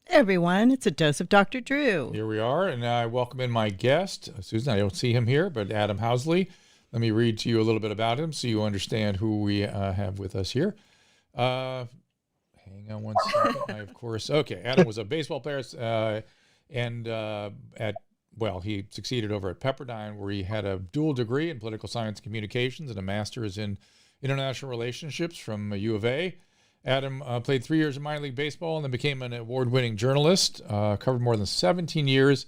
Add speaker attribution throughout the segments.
Speaker 1: Everyone, it's a dose of Dr. Drew.
Speaker 2: Here we are, and I welcome in my guest, Susan. I don't see him here, but Adam Housley. Let me read to you a little bit about him so you understand who we have with us here. Hang on one second. Adam was a baseball player, he succeeded over at Pepperdine, where he had a dual degree in political science and communications and a master's in international relationships from U of A. Adam played 3 years in minor league baseball and then became an award-winning journalist, covered more than 17 years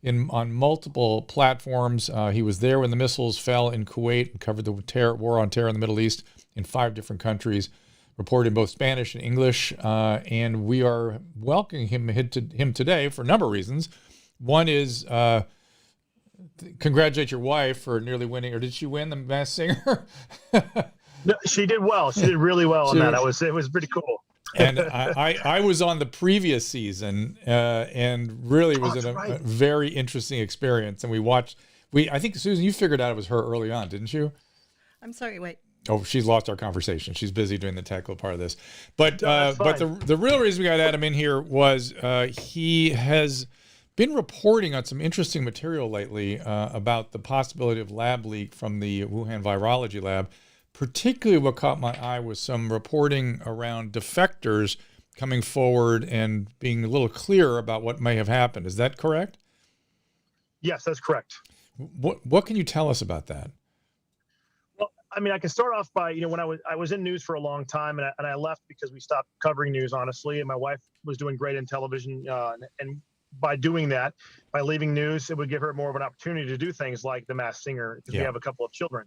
Speaker 2: on multiple platforms. He was there when the missiles fell in Kuwait and covered the war on terror in the Middle East in 5 different countries, reported in both Spanish and English. And we are welcoming him today for a number of reasons. One is congratulate your wife for nearly winning, or did she win the Masked Singer?
Speaker 3: No, she did well. She did really well on that. It was pretty cool.
Speaker 2: And I was on the previous season, and really was a very interesting experience. And I think, Susan, you figured out it was her early on, didn't you?
Speaker 1: I'm sorry, wait.
Speaker 2: Oh, she's lost our conversation. She's busy doing the technical part of this. But the real reason we got Adam in here was he has been reporting on some interesting material lately about the possibility of lab leak from the Wuhan virology lab. Particularly what caught my eye was some reporting around defectors coming forward and being a little clearer about what may have happened. Is that correct?
Speaker 3: Yes, that's correct.
Speaker 2: What can you tell us about that?
Speaker 3: Well, I mean, I can start off by, when I was in news for a long time, and I left because we stopped covering news, honestly, and my wife was doing great in television, and by doing that, by leaving news, it would give her more of an opportunity to do things like The Masked Singer, because we have a couple of children.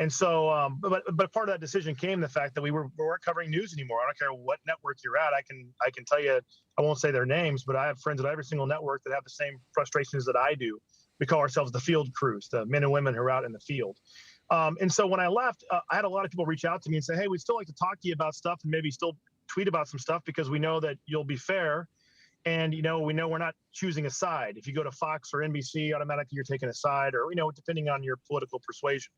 Speaker 3: And so, but part of that decision came the fact that we weren't covering news anymore. I don't care what network you're at. I can tell you, I won't say their names, but I have friends at every single network that have the same frustrations that I do. We call ourselves the field crews, the men and women who are out in the field. And so when I left, I had a lot of people reach out to me and say, hey, we'd still like to talk to you about stuff and maybe still tweet about some stuff because we know that you'll be fair. And, we know we're not choosing a side. If you go to Fox or NBC, automatically you're taking a side, or, depending on your political persuasion.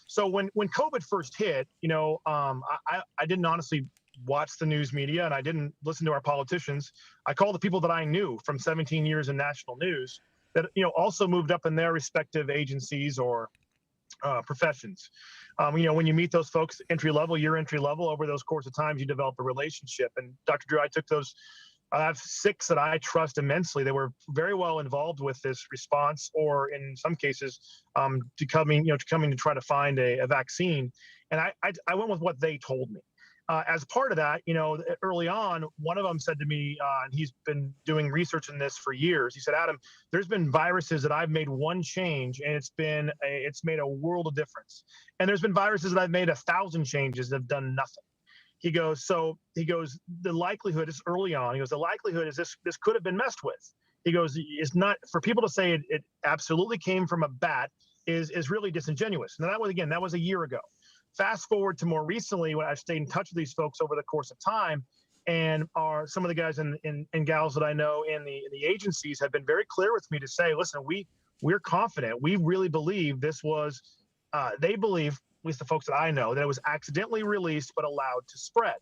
Speaker 3: So when COVID first hit, I didn't honestly watch the news media and I didn't listen to our politicians. I called the people that I knew from 17 years in national news that, also moved up in their respective agencies or professions. When you meet those folks, you're entry level, over those course of times, you develop a relationship. And Dr. Drew, I have 6 that I trust immensely. They were very well involved with this response, or in some cases, to coming to try to find a vaccine. And I went with what they told me. As part of that, early on, one of them said to me, and he's been doing research in this for years. He said, Adam, there's been viruses that I've made one change, and it's made a world of difference. And there's been viruses that I've made 1,000 changes that have done nothing. He goes, the likelihood is early on. He goes, the likelihood is this could have been messed with. He goes, it's not for people to say it absolutely came from a bat is really disingenuous. And that was a year ago. Fast forward to more recently, when I've stayed in touch with these folks over the course of time, and some of the guys and gals that I know in the agencies have been very clear with me to say, listen, we're confident. We really believe this was, they believe, at least the folks that I know, that it was accidentally released but allowed to spread.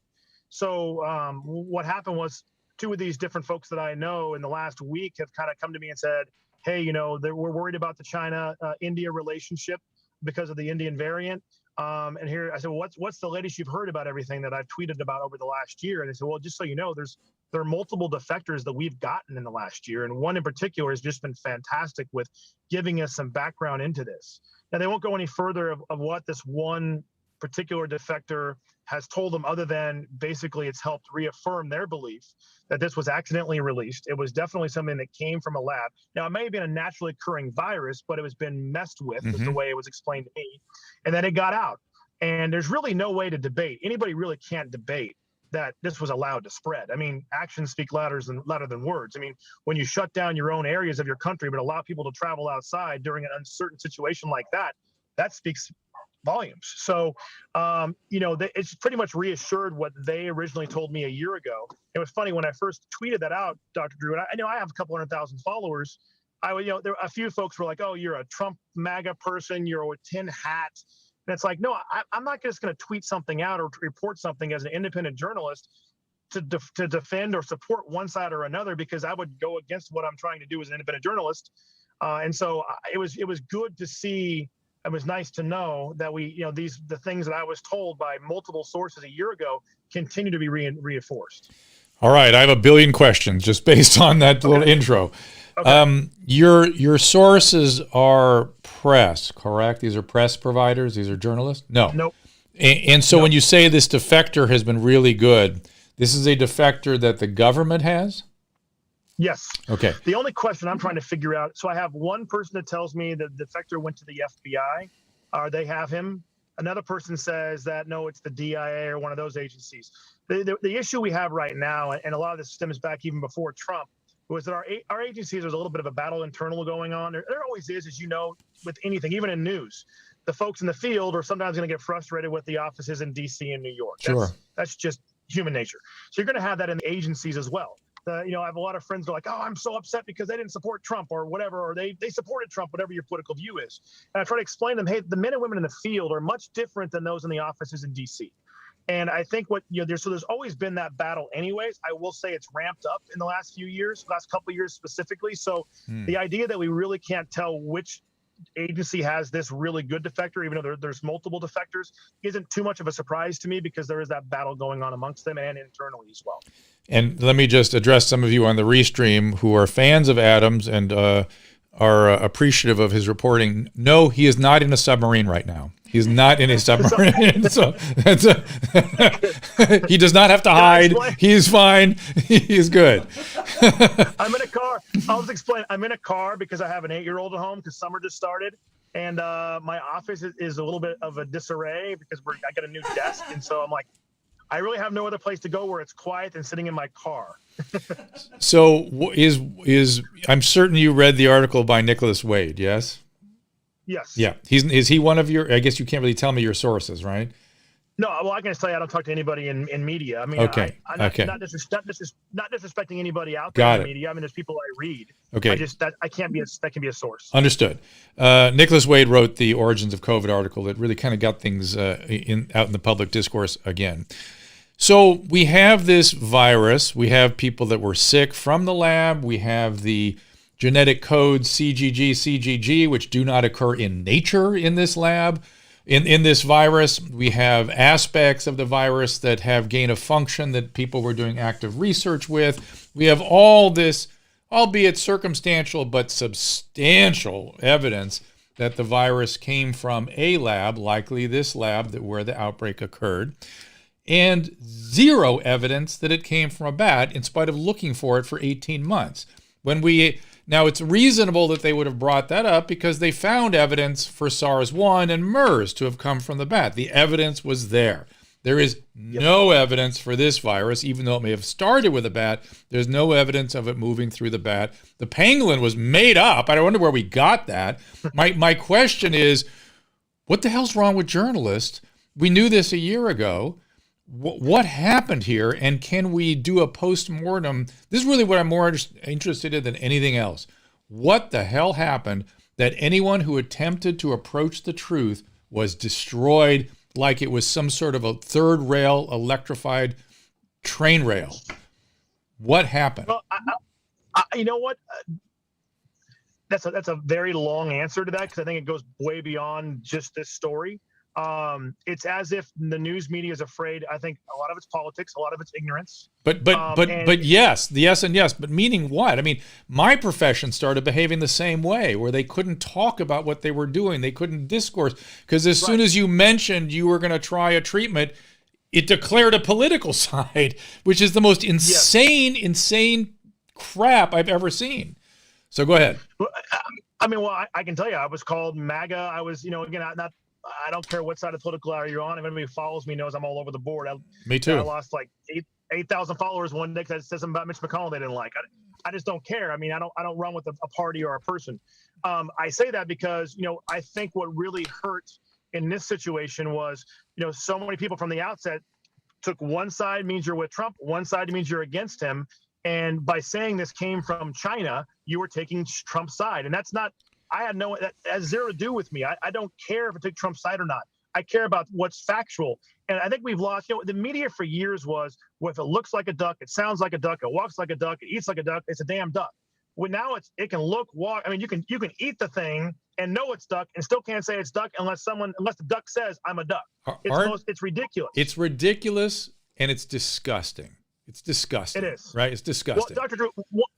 Speaker 3: So what happened was 2 of these different folks that I know in the last week have kind of come to me and said, hey, we're worried about the China-India relationship because of the Indian variant. And here I said, well, what's the latest you've heard about everything that I've tweeted about over the last year? And they said, well, just so you know, there are multiple defectors that we've gotten in the last year. And one in particular has just been fantastic with giving us some background into this. Now, they won't go any further of what this one particular defector has told them, other than basically it's helped reaffirm their belief that this was accidentally released. It was definitely something that came from a lab. Now, it may have been a naturally occurring virus, but it was been messed with, is the way it was explained to me. And then it got out. And there's really no way to debate. Anybody really can't debate that this was allowed to spread. I mean, actions speak louder than words. I mean, when you shut down your own areas of your country but allow people to travel outside during an uncertain situation like that, that speaks volumes. So, it's pretty much reassured what they originally told me a year ago. It was funny when I first tweeted that out, Dr. Drew, and I know I have a couple 100,000 followers. There a few folks were like, "Oh, you're a Trump MAGA person. You're a tin hat." And it's like, no, I'm not just going to tweet something out or report something as an independent journalist to defend or support one side or another, because I would go against what I'm trying to do as an independent journalist. And so it was good to see. It was nice to know that the things that I was told by multiple sources a year ago continue to be reinforced.
Speaker 2: All right, I have a billion questions just based on that little intro. Okay. Your sources are press, correct? These are press providers. These are journalists. No.
Speaker 3: Nope.
Speaker 2: And so when you say this defector has been really good, this is a defector that the government has?
Speaker 3: Yes.
Speaker 2: Okay.
Speaker 3: The only question I'm trying to figure out, so I have one person that tells me that the defector went to the FBI, or they have him. Another person says that, no, it's the DIA or one of those agencies. The issue we have right now, and a lot of this stems back even before Trump, was that our agencies, there's a little bit of a battle internal going on. There always is, as you know, with anything, even in news. The folks in the field are sometimes going to get frustrated with the offices in D.C. and New York. That's just human nature. So you're going to have that in the agencies as well. I have a lot of friends that are like, oh, I'm so upset because they didn't support Trump or whatever, or they supported Trump, whatever your political view is. And I try to explain to them, hey, the men and women in the field are much different than those in the offices in D.C. And I think there's always been that battle anyways. I will say it's ramped up in the last few years, last couple of years specifically. So the idea that we really can't tell which agency has this really good defector, even though there's multiple defectors, isn't too much of a surprise to me, because there is that battle going on amongst them and internally as well.
Speaker 2: And let me just address some of you on the Restream who are fans of Adams and are appreciative of his reporting. No, he is not in a submarine right now. He's not in a submarine. So he does not have to hide. He's fine. He's good.
Speaker 3: I'm in a car. I'll just explain. I'm in a car because I have an 8-year-old at home because summer just started. And my office is a little bit of a disarray because I got a new desk. And so I'm like, I really have no other place to go where it's quiet than sitting in my car.
Speaker 2: So I'm certain you read the article by Nicholas Wade, yes?
Speaker 3: Yes.
Speaker 2: Yeah. Is he one of your, I guess you can't really tell me your sources, right?
Speaker 3: No, well, I can just tell you I don't talk to anybody in media. I mean,
Speaker 2: okay.
Speaker 3: I'm
Speaker 2: okay.
Speaker 3: not disrespecting anybody out there in the media. I mean, there's people I read.
Speaker 2: Okay.
Speaker 3: That can be a source.
Speaker 2: Understood. Nicholas Wade wrote the Origins of COVID article that really kind of got things out in the public discourse again. So we have this virus. We have people that were sick from the lab. We have the genetic codes CGG, CGG, which do not occur in nature in this lab. In this virus, we have aspects of the virus that have gain of function that people were doing active research with. We have all this, albeit circumstantial but substantial evidence that the virus came from a lab, likely this lab where the outbreak occurred, and zero evidence that it came from a bat in spite of looking for it for 18 months. Now, it's reasonable that they would have brought that up because they found evidence for SARS-1 and MERS to have come from the bat. The evidence was there. There is no evidence for this virus, even though it may have started with a bat. There's no evidence of it moving through the bat. The pangolin was made up. I wonder where we got that. My question is, what the hell's wrong with journalists? We knew this a year ago. What happened here, and can we do a post-mortem? This is really what I'm more interested in than anything else. What the hell happened that anyone who attempted to approach the truth was destroyed like it was some sort of a third rail electrified train rail? What happened?
Speaker 3: Well, you know what? That's a very long answer to that, because I think it goes way beyond just this story. It's as if the news media is afraid. I think a lot of it's politics, a lot of it's ignorance. But yes, but meaning what? I mean, my profession started behaving the same way, where they couldn't talk about what they were doing. They couldn't discourse, because as soon as you mentioned you were going to try a treatment, it declared a political side, which is the most insane crap I've ever seen. So go ahead. I mean, I can tell you, I was called MAGA. I was, again, I don't care what side of political aisle you're on. If anybody follows me knows I'm all over the board.
Speaker 2: Me too.
Speaker 3: I lost like 8,000 followers one day because I said something about Mitch McConnell they didn't like. I just don't care. I mean, I don't run with a party or a person. I say that because, I think what really hurt in this situation was, so many people from the outset took one side means you're with Trump, one side means you're against him. And by saying this came from China, you were taking Trump's side. And that's not, that has zero to do with me. I don't care if it took Trump's side or not. I care about what's factual. And I think we've lost, the media for years was, well, if it looks like a duck, it sounds like a duck, it walks like a duck, it eats like a duck, it's a damn duck. Well, now it can look, walk. I mean, you can eat the thing and know it's duck and still can't say it's duck unless the duck says I'm a duck. It's ridiculous.
Speaker 2: It's ridiculous and it's disgusting. It's disgusting.
Speaker 3: It is.
Speaker 2: Right? It's disgusting.
Speaker 3: Well, Dr. Drew,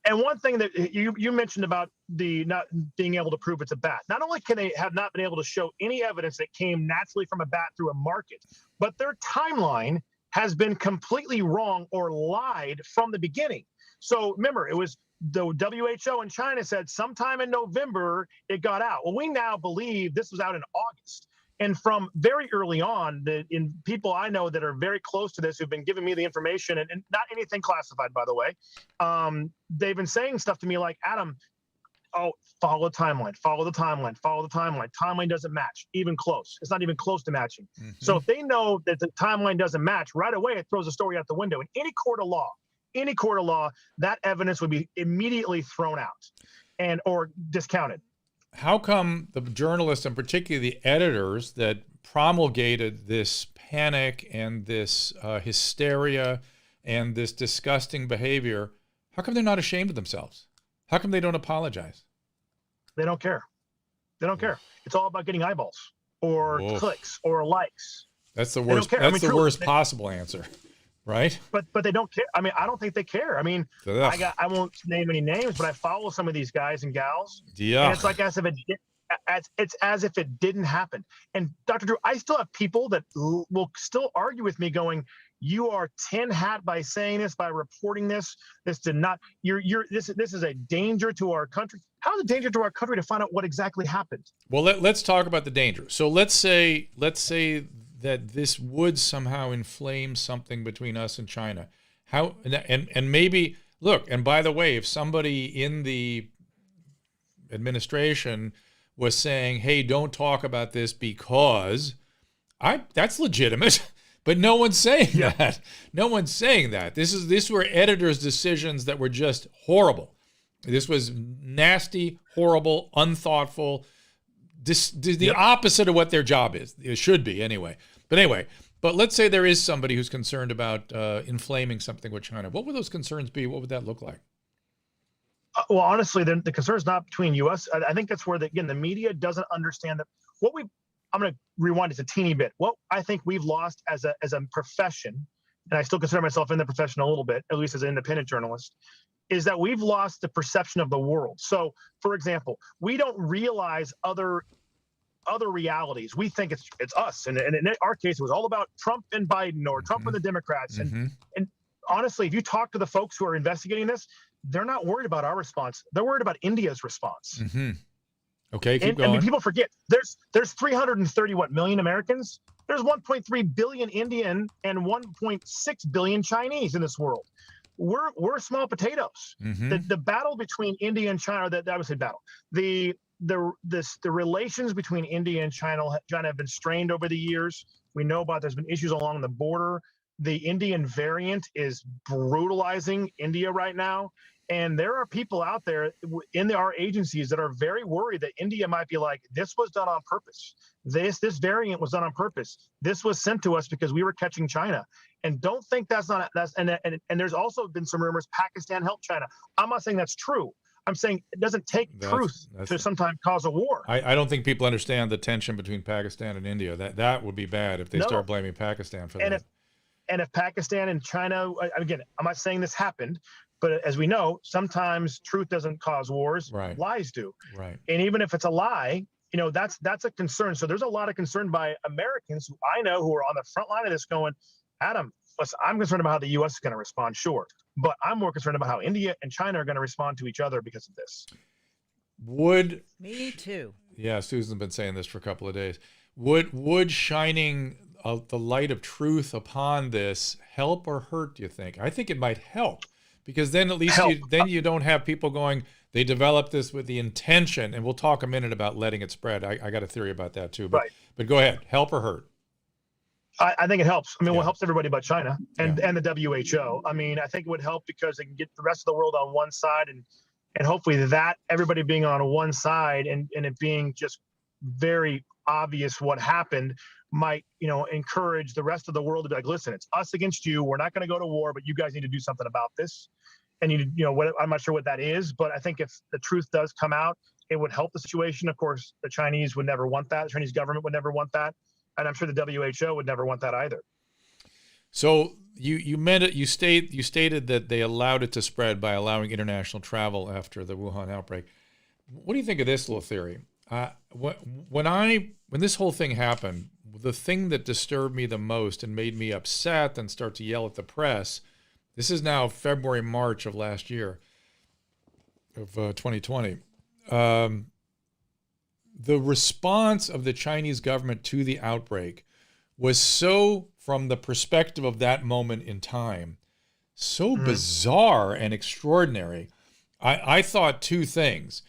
Speaker 3: and one thing that you mentioned about the not being able to prove it's a bat. Not only can they have not been able to show any evidence that came naturally from a bat through a market, but their timeline has been completely wrong or lied from the beginning. So remember, it was the WHO in China said sometime in November it got out. Well, we now believe this was out in August. And from very early on, in people I know that are very close to this, who've been giving me the information, and not anything classified, by the way, they've been saying stuff to me like, Adam, follow the timeline, follow the timeline, follow the timeline. Timeline doesn't match, even close. It's not even close to matching. Mm-hmm. So if they know that the timeline doesn't match, right away it throws the story out the window. In any court of law, that evidence would be immediately thrown out or discounted.
Speaker 2: How come the journalists, and particularly the editors that promulgated this panic and this hysteria and this disgusting behavior, how come they're not ashamed of themselves? How come they don't apologize?
Speaker 3: They don't care. They don't care. It's all about getting eyeballs or clicks or likes.
Speaker 2: That's the worst. That's the worst possible answer, right?
Speaker 3: But they don't care. I mean, I don't think they care. I mean, I won't name any names, but I follow some of these guys and gals. Yeah. And it's like as if it didn't happen. And Dr. Drew, I still have people that will still argue with me going, you are tin hat by saying this, by reporting this. This did not, this is a danger to our country. How is it a danger to our country to find out what exactly happened? Well,
Speaker 2: let's talk about the danger. So let's say that this would somehow inflame something between us and China. How, and maybe, look, and by the way, if somebody in the administration was saying, hey, don't talk about this because that's legitimate. But no one's saying that. No one's saying that. These were editors' decisions that were just horrible. This was nasty, horrible, unthoughtful, the opposite of what their job is. It should be anyway. But let's say there is somebody who's concerned about inflaming something with China. What would those concerns be? What would that look like?
Speaker 3: Well, honestly, the concern is not between U.S. I think that's where, the media doesn't understand that I'm going to rewind just a teeny bit. What I think we've lost as a profession, and I still consider myself in the profession a little bit, at least as an independent journalist, is that we've lost the perception of the world. So, for example, we don't realize other realities. We think it's us, and in our case, it was all about Trump and Biden or Trump and the Democrats. And honestly, if you talk to the folks who are investigating this, they're not worried about our response. They're worried about India's response.
Speaker 2: Mm-hmm. Okay, keep going.
Speaker 3: I mean, people forget there's 330 million Americans. There's 1.3 billion Indian and 1.6 billion Chinese in this world. We're small potatoes. Mm-hmm. The battle between India and China, I would say battle. The relations between India and China have been strained over the years. We know there's been issues along the border. The Indian variant is brutalizing India right now. And there are people out there in our agencies that are very worried that India might be like, this was done on purpose. This variant was done on purpose. This was sent to us because we were catching China. And don't think and there's also been some rumors Pakistan helped China. I'm not saying that's true. I'm saying it doesn't take truth to sometimes cause a war.
Speaker 2: I don't think people understand the tension between Pakistan and India. That would be bad if they start blaming Pakistan for that.
Speaker 3: And if Pakistan and China, again, I'm not saying this happened, but as we know, sometimes truth doesn't cause wars, lies do.
Speaker 2: Right.
Speaker 3: And even if it's a lie, that's a concern. So there's a lot of concern by Americans who I know who are on the front line of this going, Adam, listen, I'm concerned about how the U.S. is going to respond, sure. But I'm more concerned about how India and China are going to respond to each other because of this.
Speaker 1: Me too.
Speaker 2: Yeah, Susan's been saying this for a couple of days. Would shining the light of truth upon this help or hurt, do you think? I think it might help. Because then at least you don't have people going, they developed this with the intention, and we'll talk a minute about letting it spread. I got a theory about that too. But go ahead. Help or hurt?
Speaker 3: I think it helps. I mean, it helps everybody but China and the WHO. I mean, I think it would help because they can get the rest of the world on one side and hopefully that everybody being on one side and it being just very obvious what happened might, encourage the rest of the world to be like, listen, it's us against you. We're not going to go to war, but you guys need to do something about this. And I'm not sure what that is, but I think if the truth does come out, it would help the situation. Of course, the Chinese would never want that. The Chinese government would never want that. And I'm sure the WHO would never want that either.
Speaker 2: So you meant it. You stated that they allowed it to spread by allowing international travel after the Wuhan outbreak. What do you think of this little theory? When this whole thing happened, the thing that disturbed me the most and made me upset and start to yell at the press. This is now February, March of last year, of 2020. The response of the Chinese government to the outbreak was so, from the perspective of that moment in time, so bizarre and extraordinary. I thought two things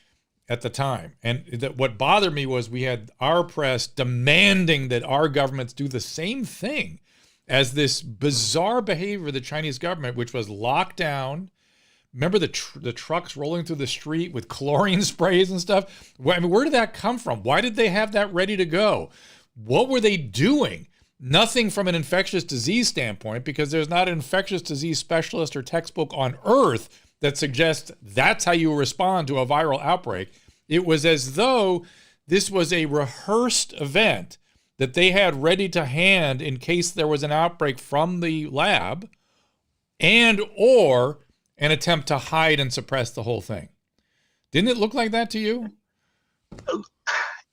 Speaker 2: at the time. And that what bothered me was we had our press demanding that our governments do the same thing as this bizarre behavior of the Chinese government, which was locked down. Remember the trucks rolling through the street with chlorine sprays and stuff? I mean, where did that come from? Why did they have that ready to go? What were they doing? Nothing from an infectious disease standpoint, because there's not an infectious disease specialist or textbook on earth that suggests that's how you respond to a viral outbreak. It was as though this was a rehearsed event that they had ready to hand in case there was an outbreak from the lab, and or an attempt to hide and suppress the whole thing. Didn't it look like that to you?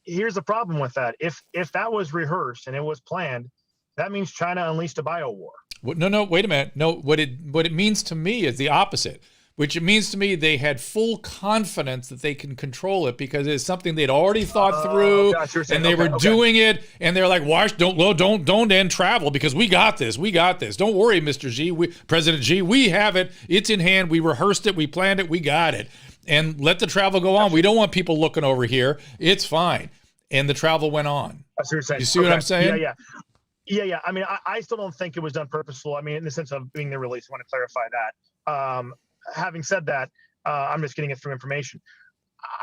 Speaker 3: Here's the problem with that. If that was rehearsed and it was planned, that means China unleashed a bio war.
Speaker 2: No, wait a minute. No, what it means to me is the opposite. Which it means to me they had full confidence that they can control it because it's something they'd already thought through, and they were doing it, and they're like, "Watch, don't end travel because we got this. Don't worry, Mr. Xi, President Xi, we have it. It's in hand. We rehearsed it. We planned it. We got it. And let the travel go on. We don't want people looking over here. It's fine." And the travel went on.
Speaker 3: That's what you're saying.
Speaker 2: You see what I'm saying?
Speaker 3: Yeah. I mean, I still don't think it was done purposeful. I mean, in the sense of being the release, I want to clarify that. Having said that, I'm just getting it through information.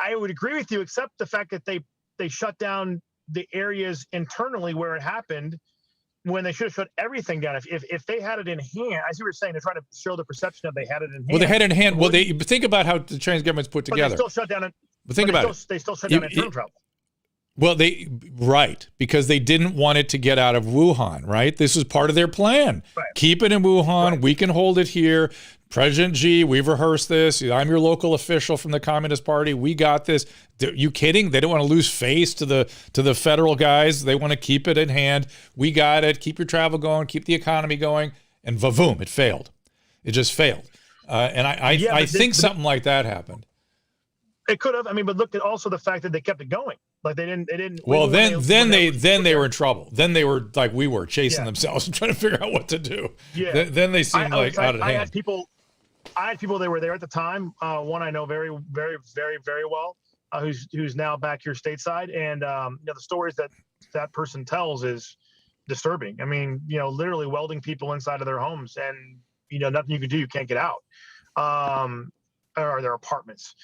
Speaker 3: I would agree with you, except the fact that they shut down the areas internally where it happened when they should have shut everything down. If they had it in hand, as you were saying, they're trying to show the perception of they had it in hand.
Speaker 2: Well, they had it in hand. Well, think about how the Chinese government's put together.
Speaker 3: They still shut down. They still shut down internal travel.
Speaker 2: Well, right, because they didn't want it to get out of Wuhan, right? This was part of their plan. Right. Keep it in Wuhan. Right. We can hold it here. President Xi, we've rehearsed this. I'm your local official from the Communist Party. We got this. Are you kidding? They don't want to lose face to the federal guys. They want to keep it in hand. We got it. Keep your travel going. Keep the economy going. And va-voom, it failed. It just failed. And I think something like that happened.
Speaker 3: It could have. I mean, but look at also the fact that they kept it going. Like they didn't.
Speaker 2: Well, then they were in trouble. Then they were like we were chasing themselves and trying to figure out what to do.
Speaker 3: Yeah.
Speaker 2: Then they seemed like out of hand.
Speaker 3: I had people that were there at the time. One I know very, very, very, very well, who's now back here stateside, and the stories that person tells is disturbing. I mean, literally welding people inside of their homes, and nothing you can do. You can't get out, or their apartments.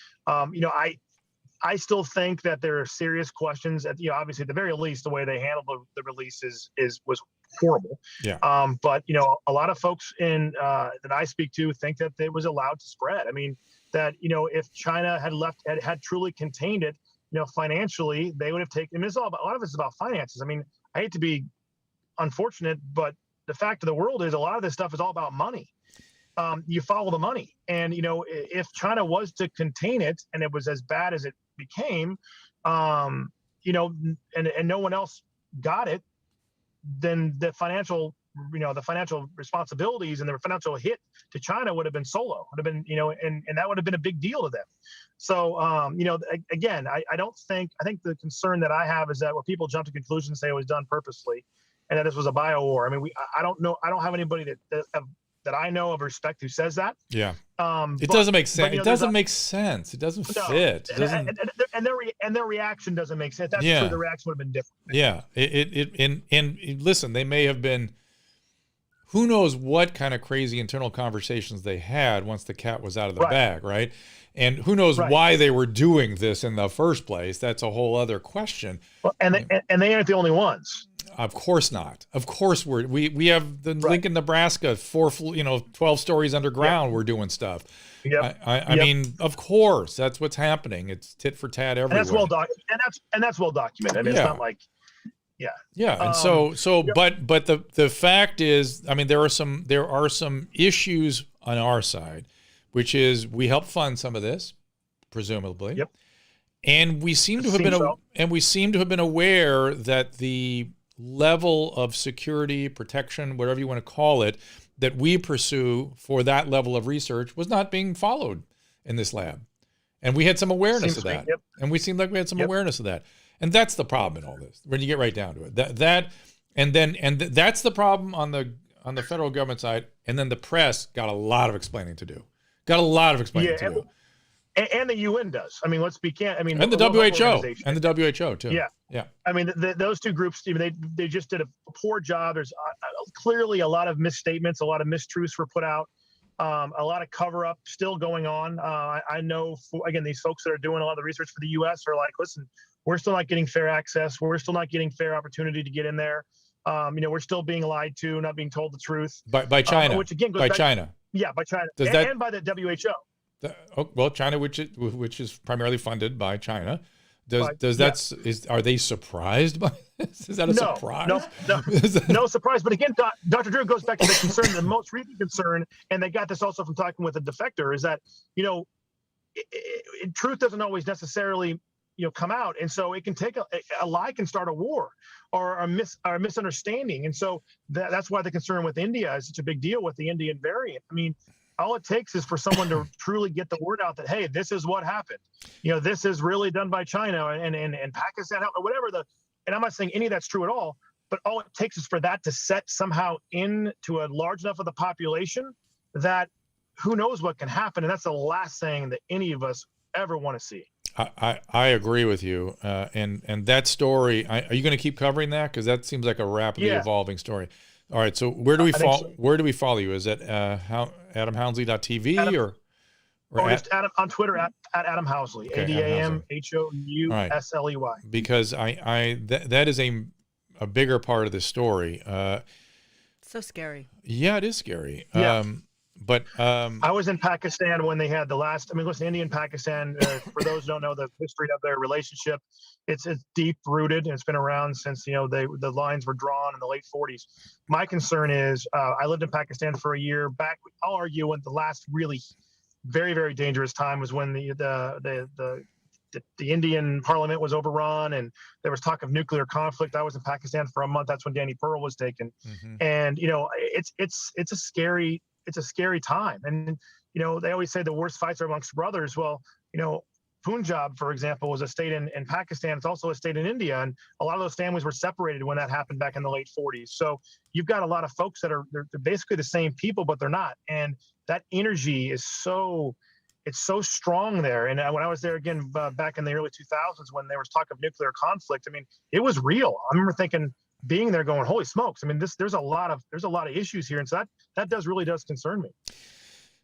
Speaker 3: I still think that there are serious questions. Obviously, at the very least, the way they handled the release was horrible.
Speaker 2: Yeah.
Speaker 3: But a lot of folks that I speak to think that it was allowed to spread. I mean, that if China had truly contained it, financially, they would have taken. I mean, a lot of it's about finances. I mean, I hate to be unfortunate, but the fact of the world is a lot of this stuff is all about money. You follow the money, and if China was to contain it, and it was as bad as it became, and no one else got it, then the financial responsibilities and the financial hit to China would have been solo. Would have been, and that would have been a big deal to them. So, again, I think the concern that I have is that where people jump to conclusions and say it was done purposely, and that this was a bio war. I mean, I don't know. I don't have anybody that I know of respect who says that.
Speaker 2: Yeah. It doesn't make sense. It doesn't make sense. It doesn't fit. It doesn't.
Speaker 3: And their reaction doesn't make sense. That's true. The reaction would have been different.
Speaker 2: Yeah. And listen, they may have been. who knows what kind of crazy internal conversations they had once the cat was out of the
Speaker 3: Right.
Speaker 2: bag, right? And who knows
Speaker 3: Right.
Speaker 2: why they were doing this in the first place? That's a whole other question.
Speaker 3: Well, and they aren't the only ones.
Speaker 2: Of course not. Of course we have the
Speaker 3: Right.
Speaker 2: Lincoln, Nebraska, 12 stories underground. We're doing stuff.
Speaker 3: Yep.
Speaker 2: I mean, of course, that's what's happening. It's tit for tat everywhere.
Speaker 3: And that's well documented. I mean,
Speaker 2: Yeah.
Speaker 3: it's not like, yeah.
Speaker 2: Yeah, and but the fact is, I mean, there are some issues on our side, which is we help fund some of this, presumably.
Speaker 3: Yep.
Speaker 2: And we seem to have been aware that the level of security, protection, whatever you want to call it, that we pursue for that level of research was not being followed in this lab. And we had some awareness of that.
Speaker 3: Yep.
Speaker 2: And we seemed like we had some awareness of that. And that's the problem in all this, when you get right down to it. That's the problem on the federal government side. And then the press got a lot of explaining to do. To do.
Speaker 3: And the UN does. I mean, let's be candid. I mean,
Speaker 2: And the WHO too.
Speaker 3: Yeah.
Speaker 2: Yeah.
Speaker 3: I mean, those two groups, they just did a poor job. There's clearly a lot of misstatements, a lot of mistruths were put out, a lot of cover up still going on. I know, again, these folks that are doing a lot of the research for the U.S. are like, listen, we're still not getting fair access. We're still not getting fair opportunity to get in there. We're still being lied to, not being told the truth.
Speaker 2: By China.
Speaker 3: Which again goes
Speaker 2: by
Speaker 3: back,
Speaker 2: China.
Speaker 3: Yeah, by China.
Speaker 2: Does
Speaker 3: and by the WHO.
Speaker 2: Well, China, which is primarily funded by China, are they surprised by this? Is that a surprise?
Speaker 3: No surprise. But again, Dr. Drew goes back to the concern, the most recent concern, and they got this also from talking with a defector, is that truth doesn't always necessarily come out, and so it can take a lie can start a war or a misunderstanding, and so that's why the concern with India is such a big deal with the Indian variant. I mean, all it takes is for someone to truly get the word out that, hey, this is what happened. This is really done by China and Pakistan or whatever. And I'm not saying any of that's true at all, but all it takes is for that to set somehow into a large enough of the population that who knows what can happen. And that's the last thing that any of us ever want to see.
Speaker 2: I agree with you. And that story, are you going to keep covering that? Because that seems like a rapidly evolving story. All right, so where do we follow?
Speaker 3: So.
Speaker 2: Where do we follow you? Is that AdamHousley.tv or
Speaker 3: just Adam on Twitter at Adam Housley,
Speaker 2: okay,
Speaker 3: AdamHousley.
Speaker 2: Because that is a bigger part of the story.
Speaker 1: So scary.
Speaker 2: Yeah, it is scary.
Speaker 3: Yeah.
Speaker 2: But
Speaker 3: I was in Pakistan when they had the last. I mean, listen, India and Pakistan. For those who don't know the history of their relationship, it's deep rooted and it's been around since the lines were drawn in the late 40s. My concern is I lived in Pakistan for a year. I'll argue when the last really very, very dangerous time was when the Indian parliament was overrun and there was talk of nuclear conflict. I was in Pakistan for a month. That's when Danny Pearl was taken, and it's a scary time. And, they always say the worst fights are amongst brothers. Well, Punjab, for example, was a state in Pakistan. It's also a state in India. And a lot of those families were separated when that happened back in the late 40s. So you've got a lot of folks that they're basically the same people, but they're not. And that energy is so strong there. And when I was there again, back in the early 2000s, when there was talk of nuclear conflict, I mean, it was real. I remember thinking, being there going, holy smokes. I mean, there's a lot of issues here. And so that really does concern me.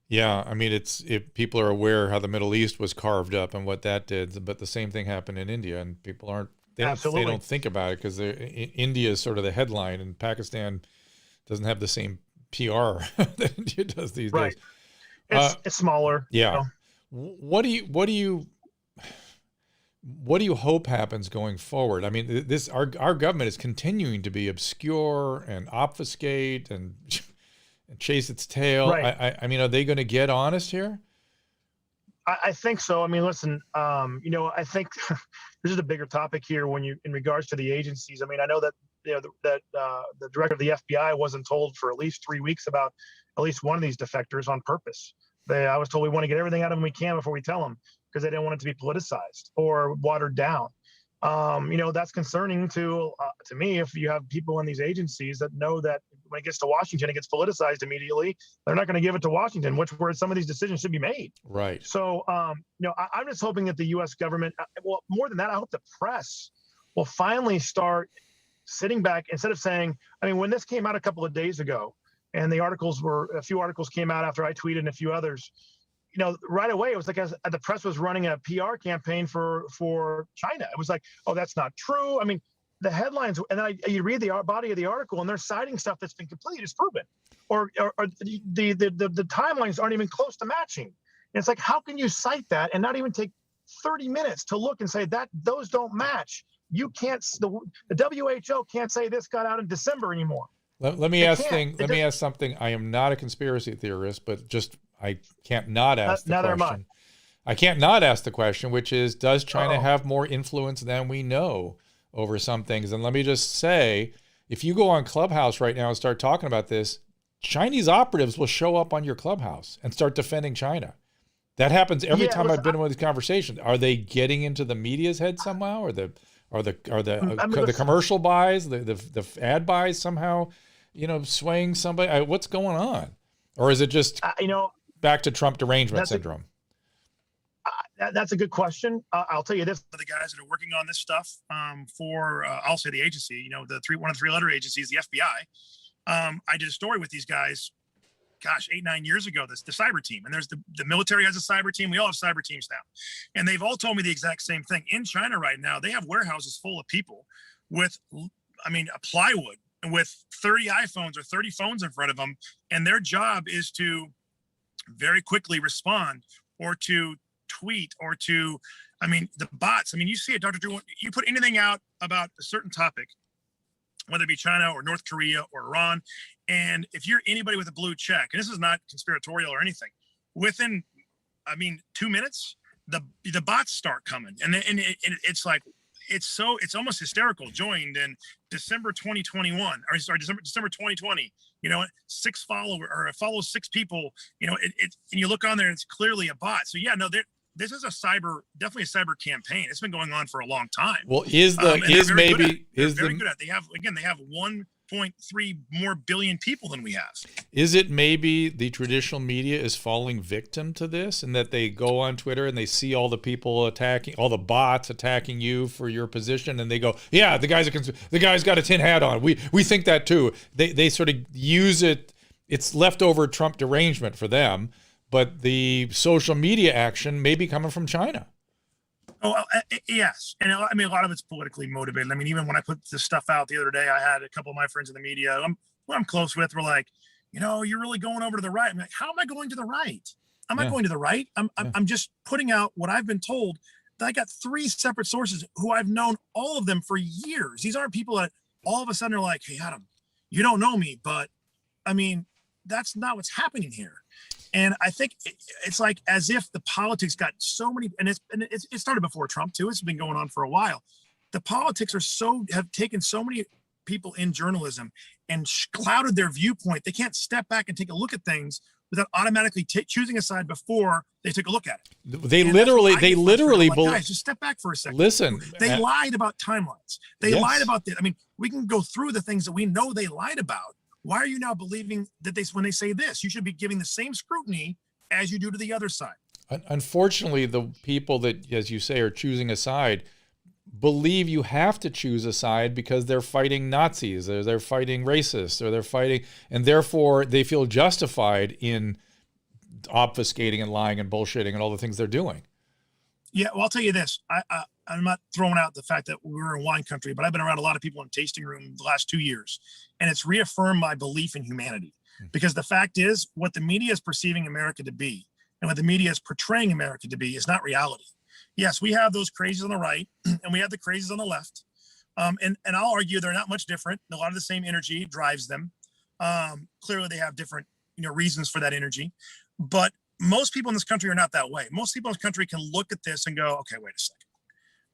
Speaker 2: Yeah. I mean, if people are aware how the Middle East was carved up and what that did, but the same thing happened in India and people they don't think about it because India is sort of the headline and Pakistan doesn't have the same PR that India does these days.
Speaker 3: It's smaller.
Speaker 2: Yeah. What do you hope happens going forward? I mean, our government is continuing to be obscure and obfuscate and chase its tail.
Speaker 3: Right.
Speaker 2: I mean, are they going to get honest here?
Speaker 3: I think so. I mean, listen, I think this is a bigger topic here in regards to the agencies. I mean, I know that the director of the FBI wasn't told for at least 3 weeks about at least one of these defectors on purpose. I was told we want to get everything out of them we can before we tell them, because they didn't want it to be politicized or watered down. That's concerning to me. If you have people in these agencies that know that when it gets to Washington, it gets politicized immediately, they're not going to give it to Washington, where some of these decisions should be made.
Speaker 2: Right.
Speaker 3: So, I'm just hoping that the U.S. government, well, more than that, I hope the press will finally start sitting back instead of saying, I mean, when this came out a couple of days ago, and a few articles came out after I tweeted and a few others. Right away it was like the press was running a PR campaign for China. It was like, oh, that's not true. I mean, the headlines, and then you read the body of the article, and they're citing stuff that's been completely disproven, or the timelines aren't even close to matching. And it's like, how can you cite that and not even take 30 minutes to look and say that those don't match? You can't. The WHO can't say this got out in December anymore.
Speaker 2: Let me ask something. I am not a conspiracy theorist, but I can't not ask the question. I can't not ask the question, which is, does China have more influence than we know over some things? And let me just say, if you go on Clubhouse right now and start talking about this, Chinese operatives will show up on your Clubhouse and start defending China. That happens every time I've been in one of these conversations. Are they getting into the media's head somehow, or the commercial buys, the ad buys somehow, swaying somebody? What's going on? Or is it just back to Trump derangement syndrome?
Speaker 3: That's a good question. I'll tell you this: the guys that are working on this stuff for, I'll say the agency, one of the 3-letter agencies, the FBI. I did a story with these guys, 8-9 years ago. The cyber team, and there's the military has a cyber team. We all have cyber teams now, and they've all told me the exact same thing. In China right now, they have warehouses full of people with, a plywood with 30 iPhones or 30 phones in front of them, and their job is to very quickly respond or to tweet or to, the bots. You see it, Dr. Drew, you put anything out about a certain topic, whether it be China or North Korea or Iran, and if you're anybody with a blue check, and this is not conspiratorial or anything, within 2 minutes, the bots start coming, and it's like, it's almost hysterical. Joined in December 2021, or sorry, December 2020. 6 followers, or follows 6 people. And you look on there, and it's clearly a bot. So this is definitely a cyber campaign. It's been going on for a long time.
Speaker 2: Well,
Speaker 3: they're very good at. They have 1.3 more billion people than we have.
Speaker 2: Is it maybe the traditional media is falling victim to this, and that they go on Twitter and they see all the people attacking, all the bots attacking you for your position, and they go, yeah, the guy's got a tin hat on. We think that too. They sort of use it. It's leftover Trump derangement for them, but the social media action may be coming from China.
Speaker 3: Oh, yes. And a lot of it's politically motivated. Even when I put this stuff out the other day, I had a couple of my friends in the media who I'm close with were like, you're really going over to the right. I'm like, how am I going to the right? I'm not going to the right. I'm just putting out what I've been told. That I got 3 separate sources who I've known all of them for years. These aren't people that all of a sudden are like, hey, Adam, you don't know me, but that's not what's happening here. And I think it's like as if the politics got so many, and it started before Trump too. It's been going on for a while. The politics have taken so many people in journalism and clouded their viewpoint. They can't step back and take a look at things without automatically choosing a side before they take a look at it.
Speaker 2: They literally
Speaker 3: guys, just step back for a second.
Speaker 2: Listen,
Speaker 3: they lied about timelines. They lied about this. We can go through the things that we know they lied about. Why are you now believing that when they say this, you should be giving the same scrutiny as you do to the other side?
Speaker 2: Unfortunately, the people that, as you say, are choosing a side believe you have to choose a side because they're fighting Nazis, or they're fighting racists, or they're fighting, and therefore they feel justified in obfuscating and lying and bullshitting and all the things they're doing.
Speaker 3: Yeah, well, I'll tell you this. I'm not throwing out the fact that we're in wine country, but I've been around a lot of people in tasting room the last 2 years, and it's reaffirmed my belief in humanity. Because the fact is, what the media is perceiving America to be, and what the media is portraying America to be, is not reality. Yes, we have those crazies on the right, and we have the crazies on the left. And I'll argue they're not much different. A lot of the same energy drives them. Clearly, they have different reasons for that energy. But most people in this country are not that way. Most people in this country can look at this and go, okay, wait a second.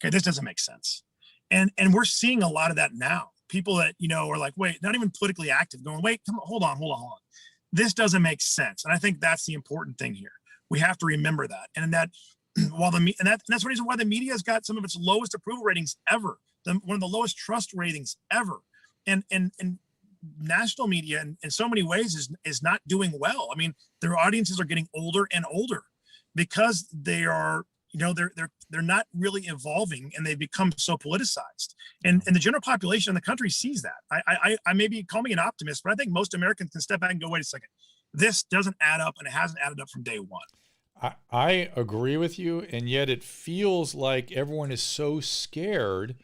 Speaker 3: Okay, this doesn't make sense. And we're seeing a lot of that now. People that, are like, wait, not even politically active, going, wait, come on, hold on. This doesn't make sense. And I think that's the important thing here. We have to remember that. And that's the reason why the media has got some of its lowest approval ratings ever, one of the lowest trust ratings ever. And national media in so many ways is not doing well. Their audiences are getting older and older because they are,
Speaker 4: they're not really evolving, and they become so politicized. And the general population in the country sees that. I maybe call me an optimist, but I think most Americans can step back and go, wait a second, this doesn't add up, and it hasn't added up from day one.
Speaker 2: I agree with you, and yet it feels like everyone is so scared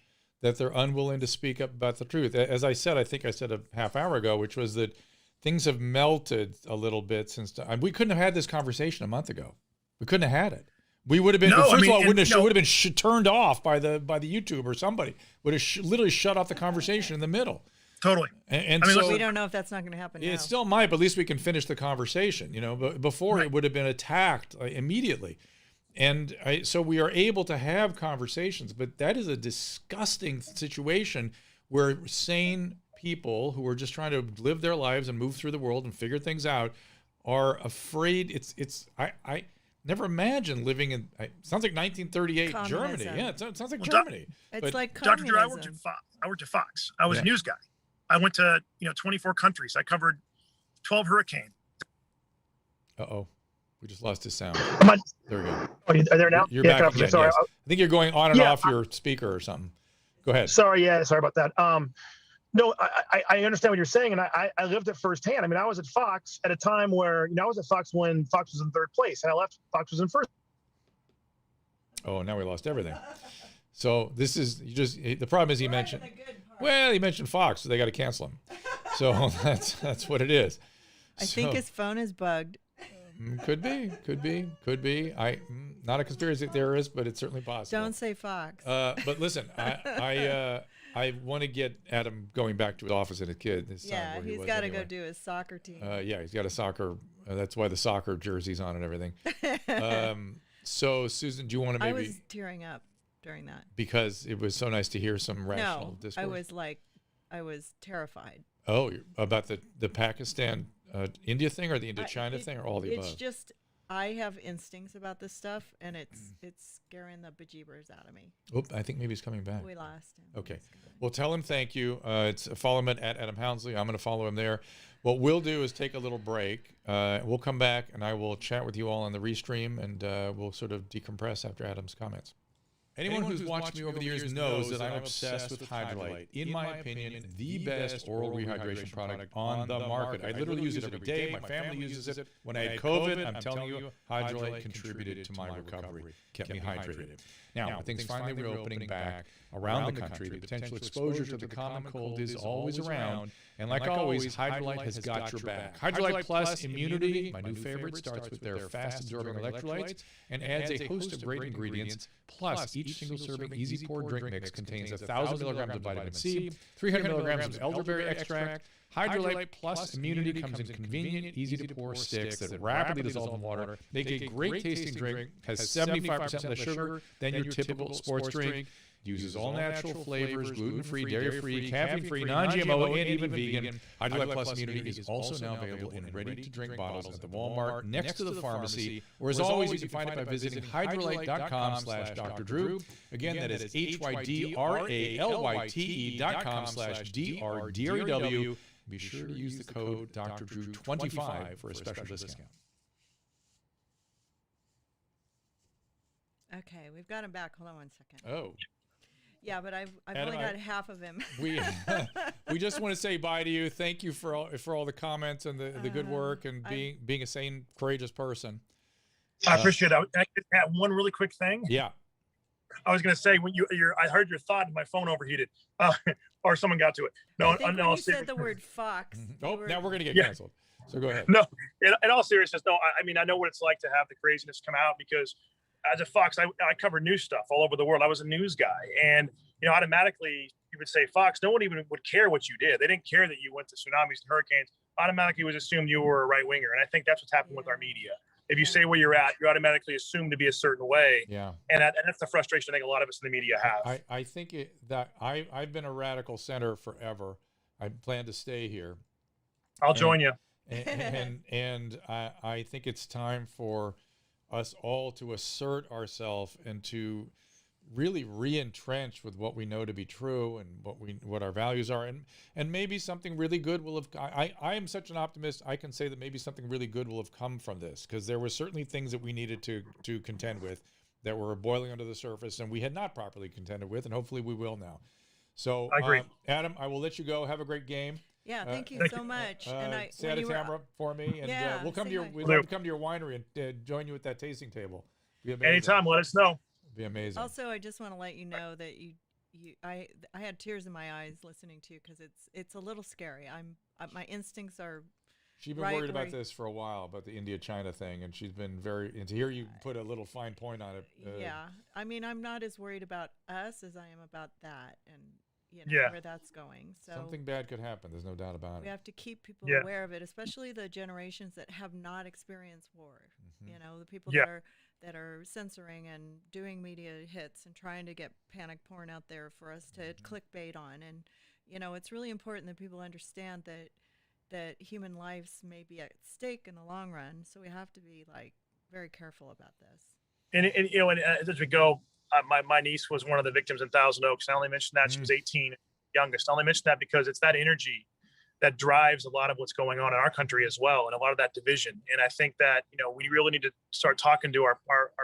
Speaker 2: that they're unwilling to speak up about the truth. As I said, I think I said a half hour ago, which was that things have melted a little bit since we couldn't have had this conversation a month ago. We couldn't have had it. We would have been, first of all, it would have been turned off by the YouTube or somebody would have literally shut off the conversation in the middle.
Speaker 4: Totally.
Speaker 2: And
Speaker 1: I mean,
Speaker 2: so
Speaker 1: we don't know if that's not going to happen now.
Speaker 2: It still might, but at least we can finish the conversation, but before it would have been attacked immediately. And so we are able to have conversations, but that is a disgusting situation where sane people who are just trying to live their lives and move through the world and figure things out are afraid. I never imagined living in, sounds like 1938 Germany. Yeah, it sounds like Germany.
Speaker 1: It's like
Speaker 4: Dr. Drew, I
Speaker 1: communism.
Speaker 4: worked at Fox. I was a news guy. I went to 24 countries. I covered 12 hurricanes.
Speaker 2: Uh-oh. We just lost his sound. There we go.
Speaker 3: Are you there now?
Speaker 2: You're back again,
Speaker 3: sorry.
Speaker 2: yes. I think you're going on and off your speaker or something. Go ahead.
Speaker 3: Sorry about that. No, I understand what you're saying, and I lived it firsthand. I mean, I was at Fox at a time where I was at Fox when Fox was in third place, and I left. Fox was in first.
Speaker 2: Oh, now we lost everything. So this is the problem is he mentioned Fox, so they got to cancel him. So that's what it is.
Speaker 1: I think his phone is bugged.
Speaker 2: Could be. Not a conspiracy theorist, but it's certainly possible.
Speaker 1: Don't say Fox.
Speaker 2: But listen, I want to get Adam going back to his office and his kid. He's
Speaker 1: got to go do his soccer team.
Speaker 2: He's got a soccer. That's why the soccer jersey's on and everything. So Susan, do you want to maybe?
Speaker 1: I was tearing up during that
Speaker 2: because it was so nice to hear some rational discourse.
Speaker 1: I was terrified.
Speaker 2: Oh, about the Pakistan India thing or the Indochina thing or all the above?
Speaker 1: It's just I have instincts about this stuff, and it's scaring the bejeebers out of me.
Speaker 2: Oh, I think maybe he's coming back.
Speaker 1: We lost him.
Speaker 2: Okay. Well, tell him thank you. Follow him at Adam Housley. I'm going to follow him there. What we'll do is take a little break. We'll come back, and I will chat with you all on the restream, and we'll sort of decompress after Adam's comments. Anyone who's watched me over the years knows that I'm obsessed with Hydrolite. In my opinion, the best oral rehydration product on the market. I literally use it every day. My family uses it. When I had COVID, I'm telling you, Hydrolite contributed to my recovery, kept me hydrated. Now, things finally reopening back around the country, the potential exposure to the common cold is always around. And like always, Hydrolite has got your back. Hydrolite Plus Immunity, my new favorite, starts with their fast-absorbing electrolytes and adds a host of great ingredients. Plus, each single serving easy-pour drink mix contains 1,000 milligrams of vitamin C, 300 milligrams of elderberry extract. Hydrolite Plus Immunity comes in convenient, easy-to-pour sticks that rapidly dissolve in water, make a great-tasting drink, has 75% less sugar than your typical sports drink, uses all-natural flavors, gluten-free, dairy-free, caffeine-free, non-GMO, and even vegan. Hydrolite Plus Immunity is also now available in ready-to-drink bottles at the Walmart next to the pharmacy, or as always, you can find it by visiting hydrolite.com/Dr. Drew. Again, that is HYDRALYTE.com/DRDREW. Be sure to use the code Dr. Drew 25 for a special discount.
Speaker 1: Okay, we've got him back. Hold on one second.
Speaker 2: Oh.
Speaker 1: Yeah, but I've
Speaker 2: Adam,
Speaker 1: only got half of him.
Speaker 2: We just want to say bye to you. Thank you for all the comments and the good work and being a sane, courageous person.
Speaker 4: I appreciate it. I could add one really quick thing.
Speaker 2: Yeah.
Speaker 4: I was going to say when I heard your thought and my phone overheated, or someone got to it. No,
Speaker 1: I think when you said the word Fox.
Speaker 2: Now we're going to get canceled. So go ahead.
Speaker 4: No, in all seriousness, no. I mean, I know what it's like to have the craziness come out because as a Fox, I covered news stuff all over the world. I was a news guy, and automatically you would say Fox. No one even would care what you did. They didn't care that you went to tsunamis and hurricanes. Automatically, it was assumed you were a right winger, and I think that's what's happened with our media. If you say where you're at, you're automatically assumed to be a certain way.
Speaker 2: Yeah.
Speaker 4: And that's the frustration I think a lot of us in the media have.
Speaker 2: I think that I've been a radical center forever. I plan to stay here.
Speaker 4: I'll join you.
Speaker 2: And I think it's time for us all to assert ourselves and to really re-entrench with what we know to be true and what our values are, and maybe something really good will have. I am such an optimist. I can say that maybe something really good will have come from this, because there were certainly things that we needed to contend with that were boiling under the surface and we had not properly contended with, and hopefully we will now. So,
Speaker 4: I agree.
Speaker 2: Adam, I will let you go. Have a great game.
Speaker 1: Yeah, thank you
Speaker 4: thank
Speaker 1: so
Speaker 4: you.
Speaker 1: much.
Speaker 2: Say hi to Tamera for me, and
Speaker 1: Yeah,
Speaker 2: we'll come to
Speaker 1: say
Speaker 2: your.
Speaker 1: hi.
Speaker 2: We'd love to come to your winery and join you at that tasting table. Be amazing.
Speaker 4: Anytime, let us know.
Speaker 2: Be amazing.
Speaker 1: Also, I just want to let you know that I had tears in my eyes listening to you because it's a little scary. My instincts are.
Speaker 2: She's been worried about this for a while, about the India-China thing, and she's been and to hear you put a little fine point on it.
Speaker 1: Yeah, I mean, I'm not as worried about us as I am about that, and where that's going. So
Speaker 2: something bad could happen. There's no doubt about
Speaker 1: we
Speaker 2: it.
Speaker 1: have to keep people
Speaker 4: Yeah.
Speaker 1: aware of it, especially the generations that have not experienced war.
Speaker 2: Mm-hmm.
Speaker 1: The people
Speaker 4: Yeah.
Speaker 1: that are censoring and doing media hits and trying to get panic porn out there for us to clickbait on. And it's really important that people understand that human lives may be at stake in the long run. So we have to be very careful about this.
Speaker 4: And as we go, my niece was one of the victims in Thousand Oaks. I only mentioned that she was 18, youngest. I only mentioned that because it's that energy that drives a lot of what's going on in our country as well, and a lot of that division. And I think that we really need to start talking to our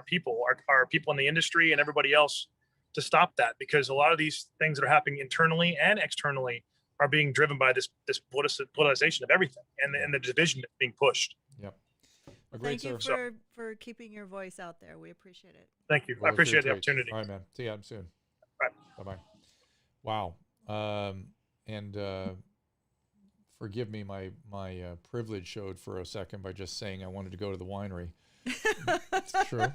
Speaker 4: people, our people in the industry, and everybody else to stop that, because a lot of these things that are happening internally and externally are being driven by this politicization of everything and the division that's being pushed.
Speaker 2: Yep. Agreed,
Speaker 1: Thank you
Speaker 2: sir.
Speaker 1: for keeping your voice out there. We appreciate it.
Speaker 4: Thank you.
Speaker 2: Well,
Speaker 4: I appreciate the
Speaker 2: great.
Speaker 4: opportunity.
Speaker 2: All right, man. See you, Adam, soon.
Speaker 4: All right.
Speaker 2: Bye-bye. Wow. And forgive me, my privilege showed for a second by just saying I wanted to go to the winery. It's true.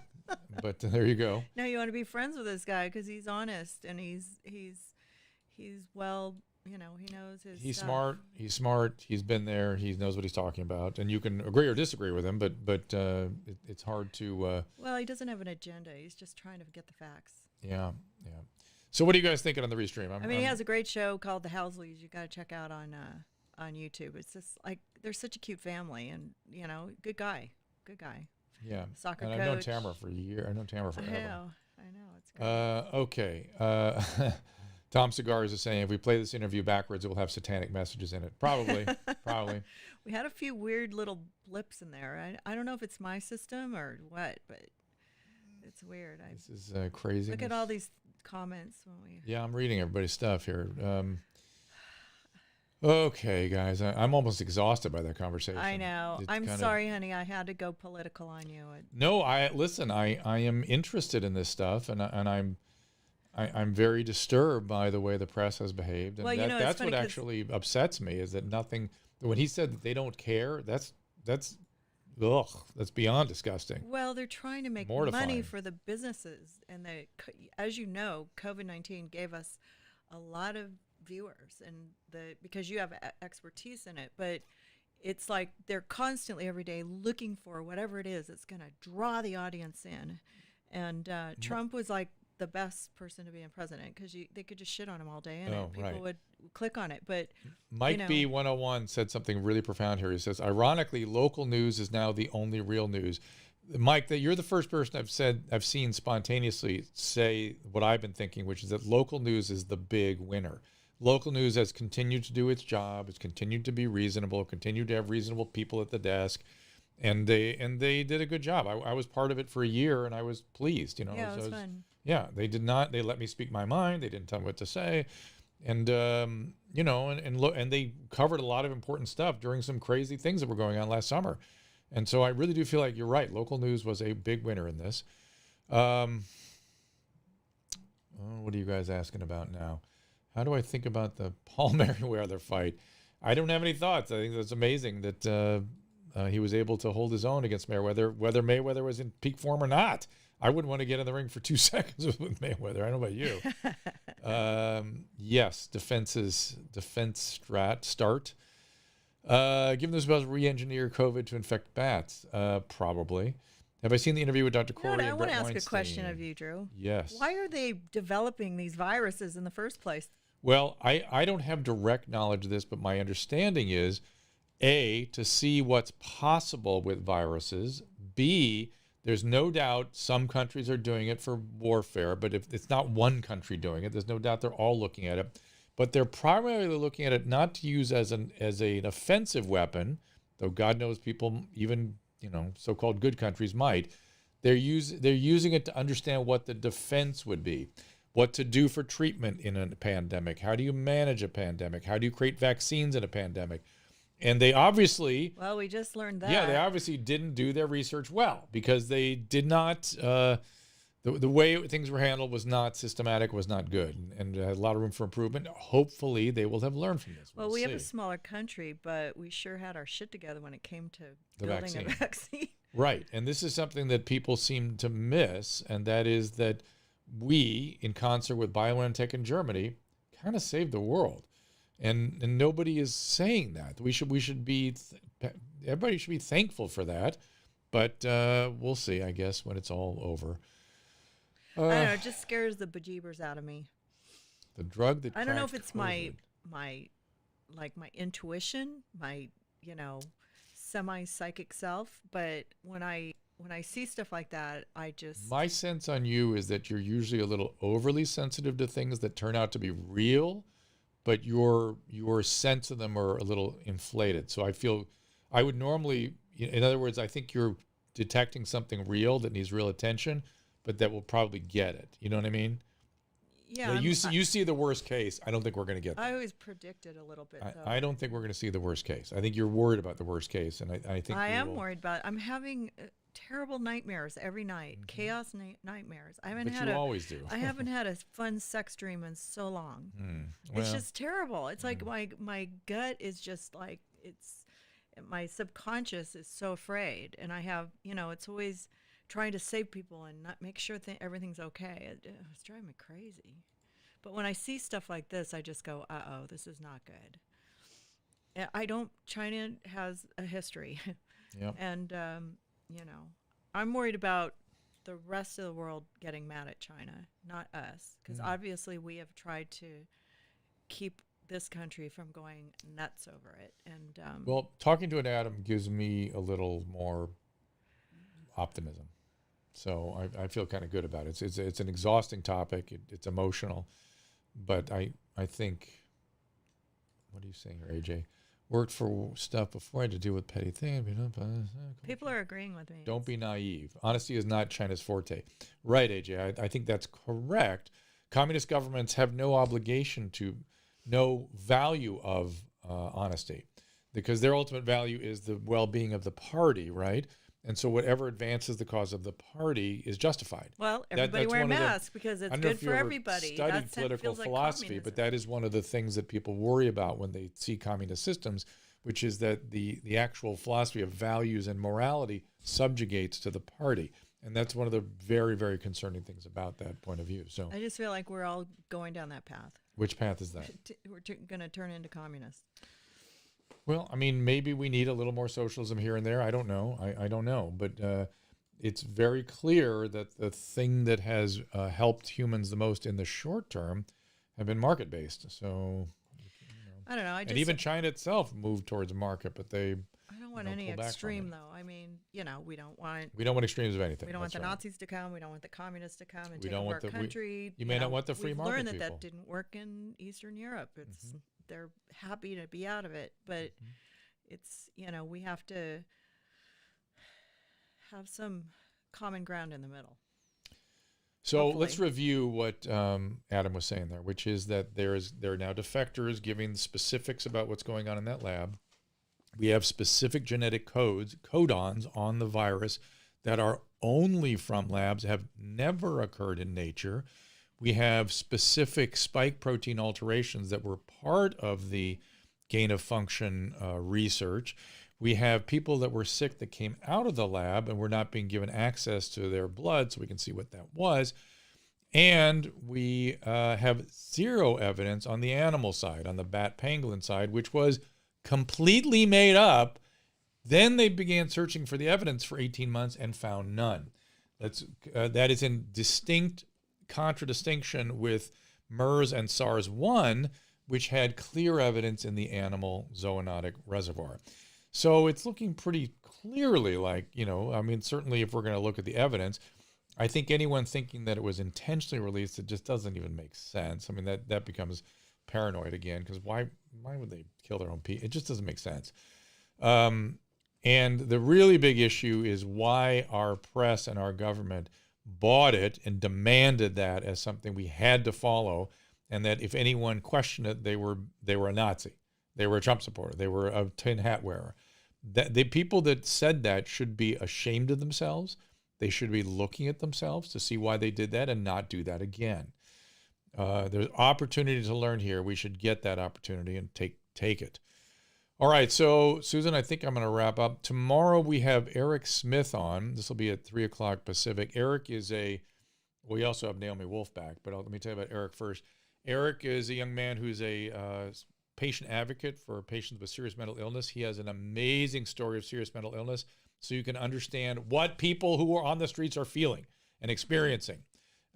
Speaker 2: But there you go.
Speaker 1: No, you want to be friends with this guy because he's honest and he's well, he knows his
Speaker 2: He's
Speaker 1: stuff.
Speaker 2: smart. He's been there. He knows what he's talking about. And you can agree or disagree with him, but it's hard to.
Speaker 1: Well, he doesn't have an agenda. He's just trying to get the facts.
Speaker 2: Yeah. So what are you guys thinking on the restream?
Speaker 1: He has a great show called The Housleys. You got to check out on YouTube. It's just they're such a cute family, and good guy.
Speaker 2: Yeah.
Speaker 1: Soccer
Speaker 2: and
Speaker 1: coach.
Speaker 2: I've known Tamera for a year. I've known Tamera forever.
Speaker 1: I know. It's great.
Speaker 2: Okay. Tom Cigars is saying if we play this interview backwards, it will have satanic messages in it. Probably.
Speaker 1: We had a few weird little blips in there. I don't know if it's my system or what, but it's weird.
Speaker 2: This is crazy.
Speaker 1: Look at all these comments when we.
Speaker 2: Yeah, I'm reading everybody's stuff here. Okay, guys, I'm almost exhausted by that conversation.
Speaker 1: I know.
Speaker 2: It's
Speaker 1: I'm
Speaker 2: kind of-
Speaker 1: sorry, honey. I had to go political on you.
Speaker 2: No, I am interested in this stuff, and I'm very disturbed by the way the press has behaved, and
Speaker 1: Well, it's
Speaker 2: that's
Speaker 1: funny
Speaker 2: what
Speaker 1: 'cause-
Speaker 2: actually upsets me is that nothing. When he said that they don't care, that's beyond disgusting.
Speaker 1: Well, they're trying to make
Speaker 2: Mortifying.
Speaker 1: money for the businesses, and as you know, COVID-19 gave us a lot of viewers, and because you have expertise in it, but it's like they're constantly every day looking for whatever it is that's going to draw the audience in, and Trump was like the best person to be in president because they could just shit on him all day and people would click on it. But
Speaker 2: Mike B101 said something really profound here. He says, ironically, local news is now the only real news. Mike, that you're the first person I've seen spontaneously say what I've been thinking, which is that local news is the big winner. Local news has continued to do its job. It's continued to be reasonable, continued to have reasonable people at the desk. And they did a good job. I was part of it for a year, and I was pleased.
Speaker 1: yeah, it was fun.
Speaker 2: Yeah, they did not. They let me speak my mind. They didn't tell me what to say, and and they covered a lot of important stuff during some crazy things that were going on last summer. And so I really do feel like you're right. Local news was a big winner in this. What are you guys asking about now? How do I think about the Paul Merriweather fight? I don't have any thoughts. I think that's amazing that he was able to hold his own against Mayweather, whether Mayweather was in peak form or not. I wouldn't want to get in the ring for 2 seconds with Mayweather. I don't know about you. Yes, defense start. Given this about re-engineer COVID to infect bats, probably. Have I seen the interview with Dr. Corey?
Speaker 1: I want to ask a question of you, Drew.
Speaker 2: Yes.
Speaker 1: Why are they developing these viruses in the first place?
Speaker 2: Well, I don't have direct knowledge of this, but my understanding is, A, to see what's possible with viruses. B, there's no doubt some countries are doing it for warfare, but if it's not one country doing it, there's no doubt they're all looking at it. But they're primarily looking at it not to use as an offensive weapon, though God knows people, even so-called good countries might. They're using it to understand what the defense would be, what to do for treatment in a pandemic. How do you manage a pandemic? How do you create vaccines in a pandemic? And they obviously,
Speaker 1: Well, we just learned that.
Speaker 2: yeah, they obviously didn't do their research well, because they did not, the way things were handled was not systematic, was not good, and had a lot of room for improvement. Hopefully they will have learned from this.
Speaker 1: Well, we have a
Speaker 2: see.
Speaker 1: smaller country, but we sure had our shit together when it came to
Speaker 2: The
Speaker 1: building
Speaker 2: vaccine.
Speaker 1: a vaccine.
Speaker 2: Right. And this is something that people seem to miss, and that is that we, in concert with BioNTech in Germany, kind of saved the world. And nobody is saying that. We should be, everybody should be thankful for that. But we'll see, I guess, when it's all over.
Speaker 1: I don't know, it just scares the bejeebers out of me.
Speaker 2: The drug that
Speaker 1: I don't know if
Speaker 2: cracked
Speaker 1: it's
Speaker 2: COVID.
Speaker 1: my intuition, my, semi-psychic self, but when I see stuff like that, I just
Speaker 2: My sense on you is that you're usually a little overly sensitive to things that turn out to be real, but your sense of them are a little inflated. So I would normally, in other words, I think you're detecting something real that needs real attention, but that will probably get it. You know what I mean?
Speaker 1: yeah.
Speaker 2: Like, you see the worst case. I don't think we're going to get that.
Speaker 1: I always predicted a little bit. Though.
Speaker 2: I don't think we're going to see the worst case. I think you're worried about the worst case, and I think
Speaker 1: I
Speaker 2: we
Speaker 1: am
Speaker 2: will.
Speaker 1: worried about it. I'm having terrible nightmares every night, chaos nightmares. I haven't
Speaker 2: But
Speaker 1: had
Speaker 2: you always do.
Speaker 1: I haven't had a fun sex dream in so long. It's
Speaker 2: Well,
Speaker 1: just terrible. It's like my gut is just like my subconscious is so afraid, and I have it's always trying to save people and not make sure everything's okay. It's driving me crazy. But when I see stuff like this, I just go, uh-oh, this is not good. China has a history.
Speaker 2: Yep.
Speaker 1: And, I'm worried about the rest of the world getting mad at China, not us. Because obviously we have tried to keep this country from going nuts over it. And
Speaker 2: well, talking to an Adam gives me a little more optimism. So I feel kind of good about it. It's an exhausting topic. It's emotional. But I think, what are you saying here, AJ? Worked for stuff before I had to deal with petty things.
Speaker 1: people are agreeing with me.
Speaker 2: Don't be naive. Honesty is not China's forte. Right, AJ. I think that's correct. Communist governments have no obligation to, no value of honesty, because their ultimate value is the well-being of the party, right? And so whatever advances the cause of the party is justified.
Speaker 1: Well, everybody
Speaker 2: That's
Speaker 1: wear a
Speaker 2: one of the-
Speaker 1: mask because
Speaker 2: I
Speaker 1: it's
Speaker 2: don't know
Speaker 1: good
Speaker 2: if you
Speaker 1: for
Speaker 2: ever
Speaker 1: everybody.
Speaker 2: studied
Speaker 1: That's it
Speaker 2: political
Speaker 1: feels like
Speaker 2: philosophy,
Speaker 1: communism.
Speaker 2: but that is one of the things that people worry about when they see communist systems, which is that the actual philosophy of values and morality subjugates to the party. And that's one of the very, very concerning things about that point of view. So
Speaker 1: I just feel like we're all going down that path.
Speaker 2: which path is that?
Speaker 1: We're going to turn into communists.
Speaker 2: Well, I mean, maybe we need a little more socialism here and there. I don't know. I don't know. But it's very clear that the thing that has helped humans the most in the short term have been market-based. So,
Speaker 1: I don't know.
Speaker 2: and even China itself moved towards a market, but they
Speaker 1: I don't want
Speaker 2: don't
Speaker 1: any
Speaker 2: pull back from
Speaker 1: extreme,
Speaker 2: it.
Speaker 1: though. I mean, we don't want
Speaker 2: extremes of anything.
Speaker 1: we don't want
Speaker 2: That's
Speaker 1: the
Speaker 2: right.
Speaker 1: Nazis to come. We don't want the communists to come and
Speaker 2: We
Speaker 1: take
Speaker 2: don't
Speaker 1: over
Speaker 2: want
Speaker 1: our
Speaker 2: the-
Speaker 1: country.
Speaker 2: you may not want the free
Speaker 1: we've
Speaker 2: market
Speaker 1: learned that
Speaker 2: people.
Speaker 1: that didn't work in Eastern Europe. It's they're happy to be out of it, but it's we have to have some common ground in the middle.
Speaker 2: So let's
Speaker 1: Hopefully.
Speaker 2: review what Adam was saying there, which is that there are now defectors giving the specifics about what's going on in that lab. We have specific genetic codons on the virus that are only from labs, have never occurred in nature. We have specific spike protein alterations that were part of the gain of function research. We have people that were sick that came out of the lab and were not being given access to their blood, so we can see what that was. And we have zero evidence on the animal side, on the bat pangolin side, which was completely made up. Then they began searching for the evidence for 18 months and found none. That is in distinct contradistinction with MERS and SARS-1, which had clear evidence in the animal zoonotic reservoir. So it's looking pretty clearly like, certainly if we're going to look at the evidence, I think anyone thinking that it was intentionally released, it just doesn't even make sense. I mean, that becomes paranoid again, because why would they kill their own people? It just doesn't make sense. And And the really big issue is why our press and our government bought it and demanded that as something we had to follow, and that if anyone questioned it, they were a Nazi, they were a Trump supporter, they were a tin hat wearer. That the people that said that should be ashamed of themselves. They should be looking at themselves to see why they did that and not do that again. There's opportunity to learn here. We should get that opportunity and take it. All right, so Susan, I think I'm going to wrap up. Tomorrow we have Eric Smith on. This will be at 3 o'clock Pacific. Eric is we also have Naomi Wolf back, but let me tell you about Eric first. Eric is a young man who's a patient advocate for patients with serious mental illness. He has an amazing story of serious mental illness, so you can understand what people who are on the streets are feeling and experiencing.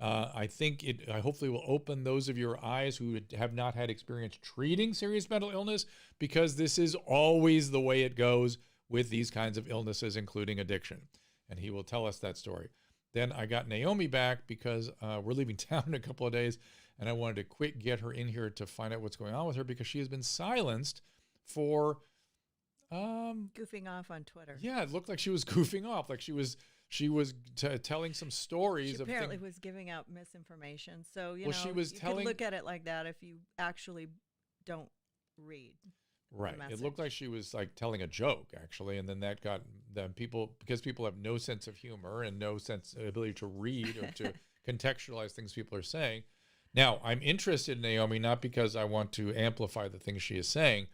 Speaker 2: I think it hopefully will open those of your eyes who have not had experience treating serious mental illness, because this is always the way it goes with these kinds of illnesses, including addiction. And he will tell us that story. Then I got Naomi back because we're leaving town in a couple of days, and I wanted to get her in here to find out what's going on with her, because she has been silenced for
Speaker 1: goofing off on Twitter.
Speaker 2: Yeah, it looked like she was goofing off, like she was telling some stories.
Speaker 1: She apparently was giving out misinformation. So, you
Speaker 2: could
Speaker 1: look at it like that if you actually don't read.
Speaker 2: Right. It looked like she was like telling a joke, actually. And then that got because people have no sense of humor and no ability to read or to contextualize things people are saying. Now, I'm interested in Naomi, not because I want to amplify the things she is saying.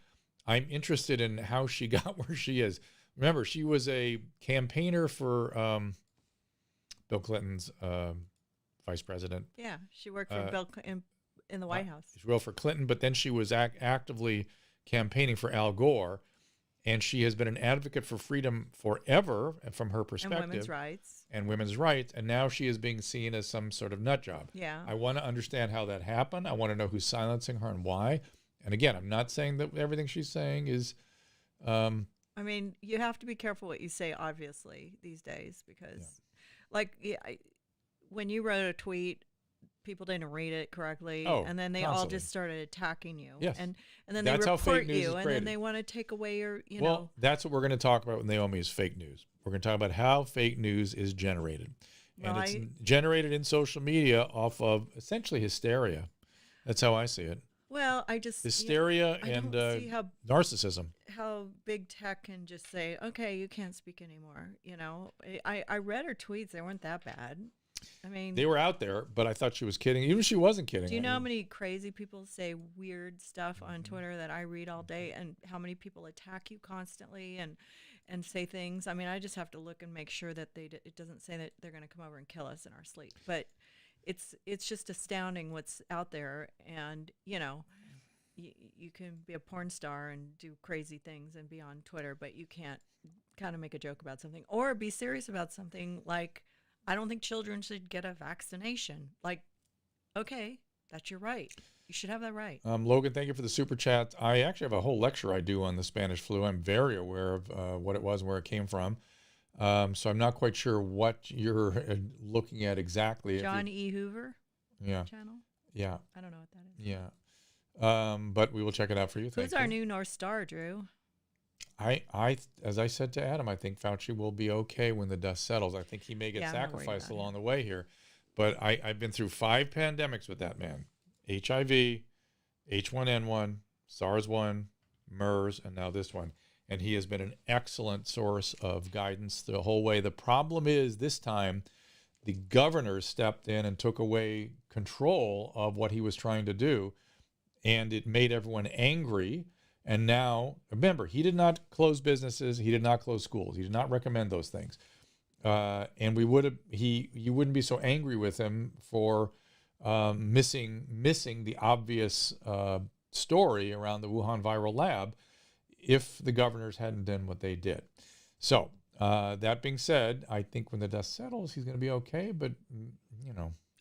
Speaker 2: I'm interested in how she got where she is. Remember, she was a campaigner for Bill Clinton's vice president.
Speaker 1: Yeah, she worked for Bill in the White House. She
Speaker 2: worked for Clinton, but then she was actively campaigning for Al Gore, and she has been an advocate for freedom forever from her perspective. And women's rights. And now she is being seen as some sort of nut job.
Speaker 1: Yeah.
Speaker 2: I want to understand how that happened. I want to know who's silencing her and why. And again, I'm not saying that everything she's saying is...
Speaker 1: I mean, you have to be careful what you say, obviously, these days, because, when you wrote a tweet, people didn't read it correctly, and then they all just started attacking you.
Speaker 2: Yes.
Speaker 1: And then they report you, and then they want to take away your,
Speaker 2: Well, that's what we're going to talk about with Naomi, is fake news. We're going to talk about how fake news is generated. And it's generated in social media off of essentially hysteria. That's how I see it.
Speaker 1: Well, I just
Speaker 2: hysteria and narcissism.
Speaker 1: How big tech can just say, "Okay, you can't speak anymore." I read her tweets; they weren't that bad. I mean,
Speaker 2: they were out there, but I thought she was kidding. Even if she wasn't kidding.
Speaker 1: Do you know how many crazy people say weird stuff on Twitter that I read all day, and how many people attack you constantly and say things? I mean, I just have to look and make sure that it doesn't say that they're going to come over and kill us in our sleep, but. It's just astounding what's out there, and you can be a porn star and do crazy things and be on Twitter, but you can't kind of make a joke about something or be serious about something. Like, I don't think children should get a vaccination. Like, okay, that's your right. You should have that right.
Speaker 2: Logan, thank you for the super chat. I actually have a whole lecture I do on the Spanish flu. I'm very aware of what it was and where it came from. So I'm not quite sure what you're looking at exactly.
Speaker 1: John E. Hoover channel?
Speaker 2: Yeah.
Speaker 1: I don't know what that is.
Speaker 2: Yeah. But we will check it out for you.
Speaker 1: Who's our new North Star, Drew?
Speaker 2: As I said to Adam, I think Fauci will be okay when the dust settles. I think he may get sacrificed along the way here. But I've been through 5 pandemics with that man. HIV, H1N1, SARS-1, MERS, and now this one. And he has been an excellent source of guidance the whole way. The problem is this time the governor stepped in and took away control of what he was trying to do, and it made everyone angry. And now, remember, he did not close businesses. He did not close schools. He did not recommend those things. And you wouldn't be so angry with him for missing the obvious story around the Wuhan viral lab if the governors hadn't done what they did. So that being said, I think when the dust settles, he's going to be okay. But,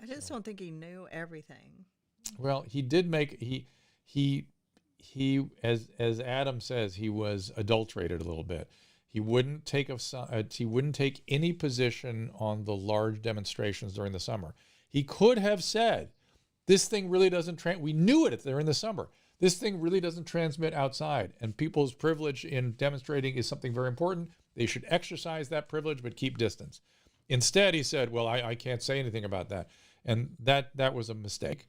Speaker 1: I just don't think he knew everything.
Speaker 2: Well, he did make, he as Adam says, he was adulterated a little bit. He wouldn't take any position on the large demonstrations during the summer. He could have said, this thing really doesn't, we knew it during the summer. This thing really doesn't transmit outside, and people's privilege in demonstrating is something very important. They should exercise that privilege, but keep distance. Instead, he said, well, I can't say anything about that. And that was a mistake.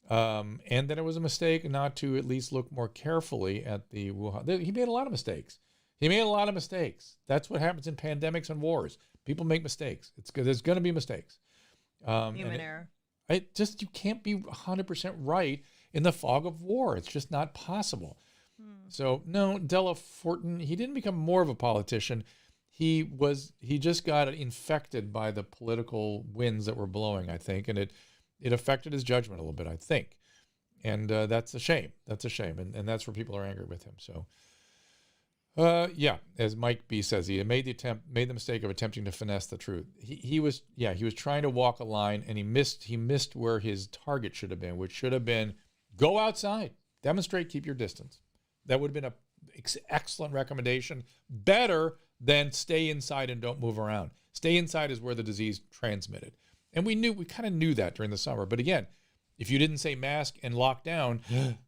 Speaker 2: And then it was a mistake not to at least look more carefully at the Wuhan. He made a lot of mistakes. That's what happens in pandemics and wars. People make mistakes. There's going to be mistakes.
Speaker 1: Human error.
Speaker 2: You can't be 100% right in the fog of war. It's just not possible. So no, Della Fortin, he didn't become more of a politician. He just got infected by the political winds that were blowing, I think, and it affected his judgment a little bit, I think. And that's a shame. And that's where people are angry with him. So as Mike B says, he made the mistake of attempting to finesse the truth. He was trying to walk a line, and he missed where his target should have been, which should have been go outside, demonstrate, keep your distance. That would have been an excellent recommendation. Better than stay inside and don't move around. Stay inside is where the disease transmitted. And we kind of knew that during the summer. But again, if you didn't say mask and lock down,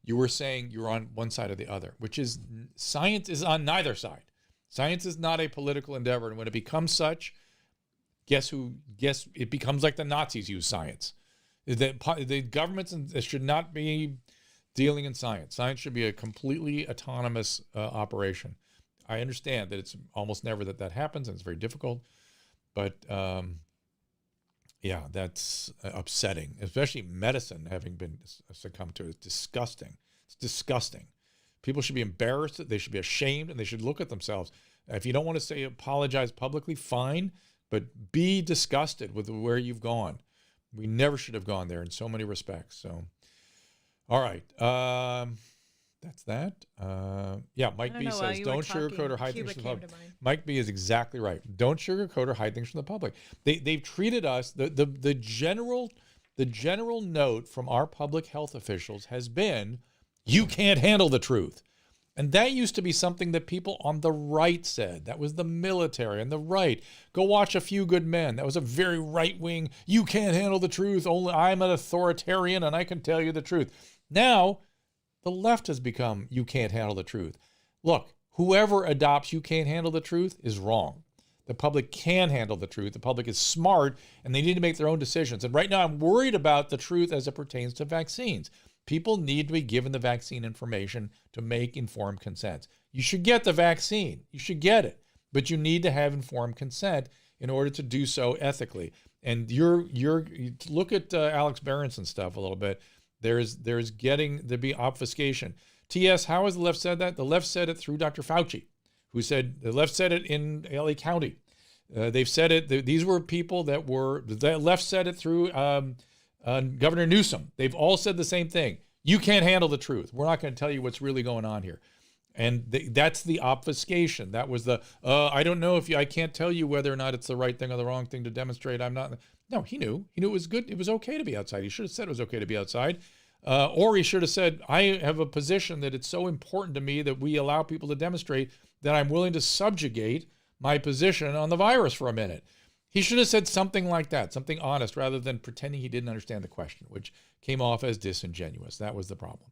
Speaker 2: you were saying you're on one side or the other, which is science is on neither side. Science is not a political endeavor. And when it becomes such, guess it becomes like the Nazis use science. The governments should not be dealing in science. Science should be a completely autonomous operation. I understand that it's almost never that happens, and it's very difficult. But that's upsetting, especially medicine having been succumbed to it. It's disgusting. It's disgusting. People should be embarrassed. They should be ashamed, and they should look at themselves. If you don't want to apologize publicly, fine, but be disgusted with where you've gone. We never should have gone there in so many respects. So, all right. That's that. Mike B says, don't sugarcoat or hide things from the public. Mike B is exactly right. Don't sugarcoat or hide things from the public. They've treated us, the general note from our public health officials has been, you can't handle the truth. And that used to be something that people on the right said. That was the military and the right. Go watch A Few Good Men. That was a very right-wing, you can't handle the truth. Only I'm an authoritarian and I can tell you the truth. Now, the left has become, you can't handle the truth. Look, whoever adopts you can't handle the truth is wrong. The public can handle the truth. The public is smart, and they need to make their own decisions. And right now, I'm worried about the truth as it pertains to vaccines. People need to be given the vaccine information to make informed consent. You should get the vaccine. You should get it. But you need to have informed consent in order to do so ethically. And you look at Alex Berenson's stuff a little bit. There's getting to be obfuscation. TS, how has the left said that? The left said it through Dr. Fauci, who said, the left said it in LA County. They've said it, these were people the left said it through Governor Newsom. They've all said the same thing. You can't handle the truth. We're not going to tell you what's really going on here. And that's the obfuscation. That was I don't know I can't tell you whether or not it's the right thing or the wrong thing to demonstrate. I'm not. No, he knew. He knew it was good. It was okay to be outside. He should have said it was okay to be outside. Or he should have said, I have a position that it's so important to me that we allow people to demonstrate that I'm willing to subjugate my position on the virus for a minute. He should have said something like that, something honest, rather than pretending he didn't understand the question, which came off as disingenuous. That was the problem.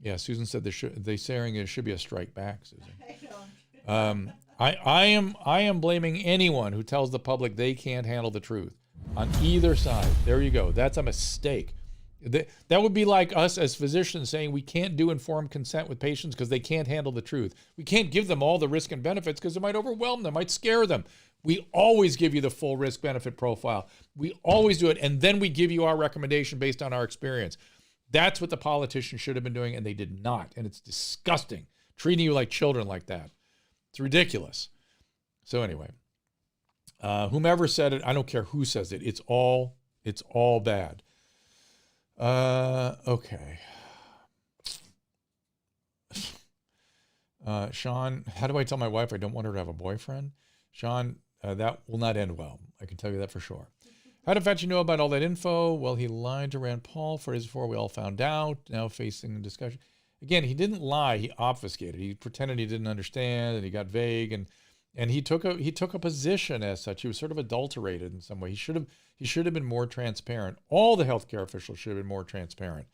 Speaker 2: Yeah, Susan said they're saying there should be a strike back, Susan. I am blaming anyone who tells the public they can't handle the truth on either side. There you go. That's a mistake. That would be like us as physicians saying we can't do informed consent with patients because they can't handle the truth. We can't give them all the risk and benefits because it might overwhelm them, might scare them. We always give you the full risk-benefit profile. We always do it, and then we give you our recommendation based on our experience. That's what the politicians should have been doing, and they did not. And it's disgusting, treating you like children like that. It's ridiculous. So anyway, whomever said it, I don't care who says it. It's all bad. Okay. Sean, how do I tell my wife I don't want her to have a boyfriend? Sean, that will not end well. I can tell you that for sure. How did Fauci know about all that info? Well, he lied to Rand Paul 4 days before we all found out, now facing discussion. Again, he didn't lie, he obfuscated. He pretended he didn't understand, and he got vague, and he took a position as such. He was sort of adulterated in some way. He should have been more transparent. All the healthcare officials should have been more transparent.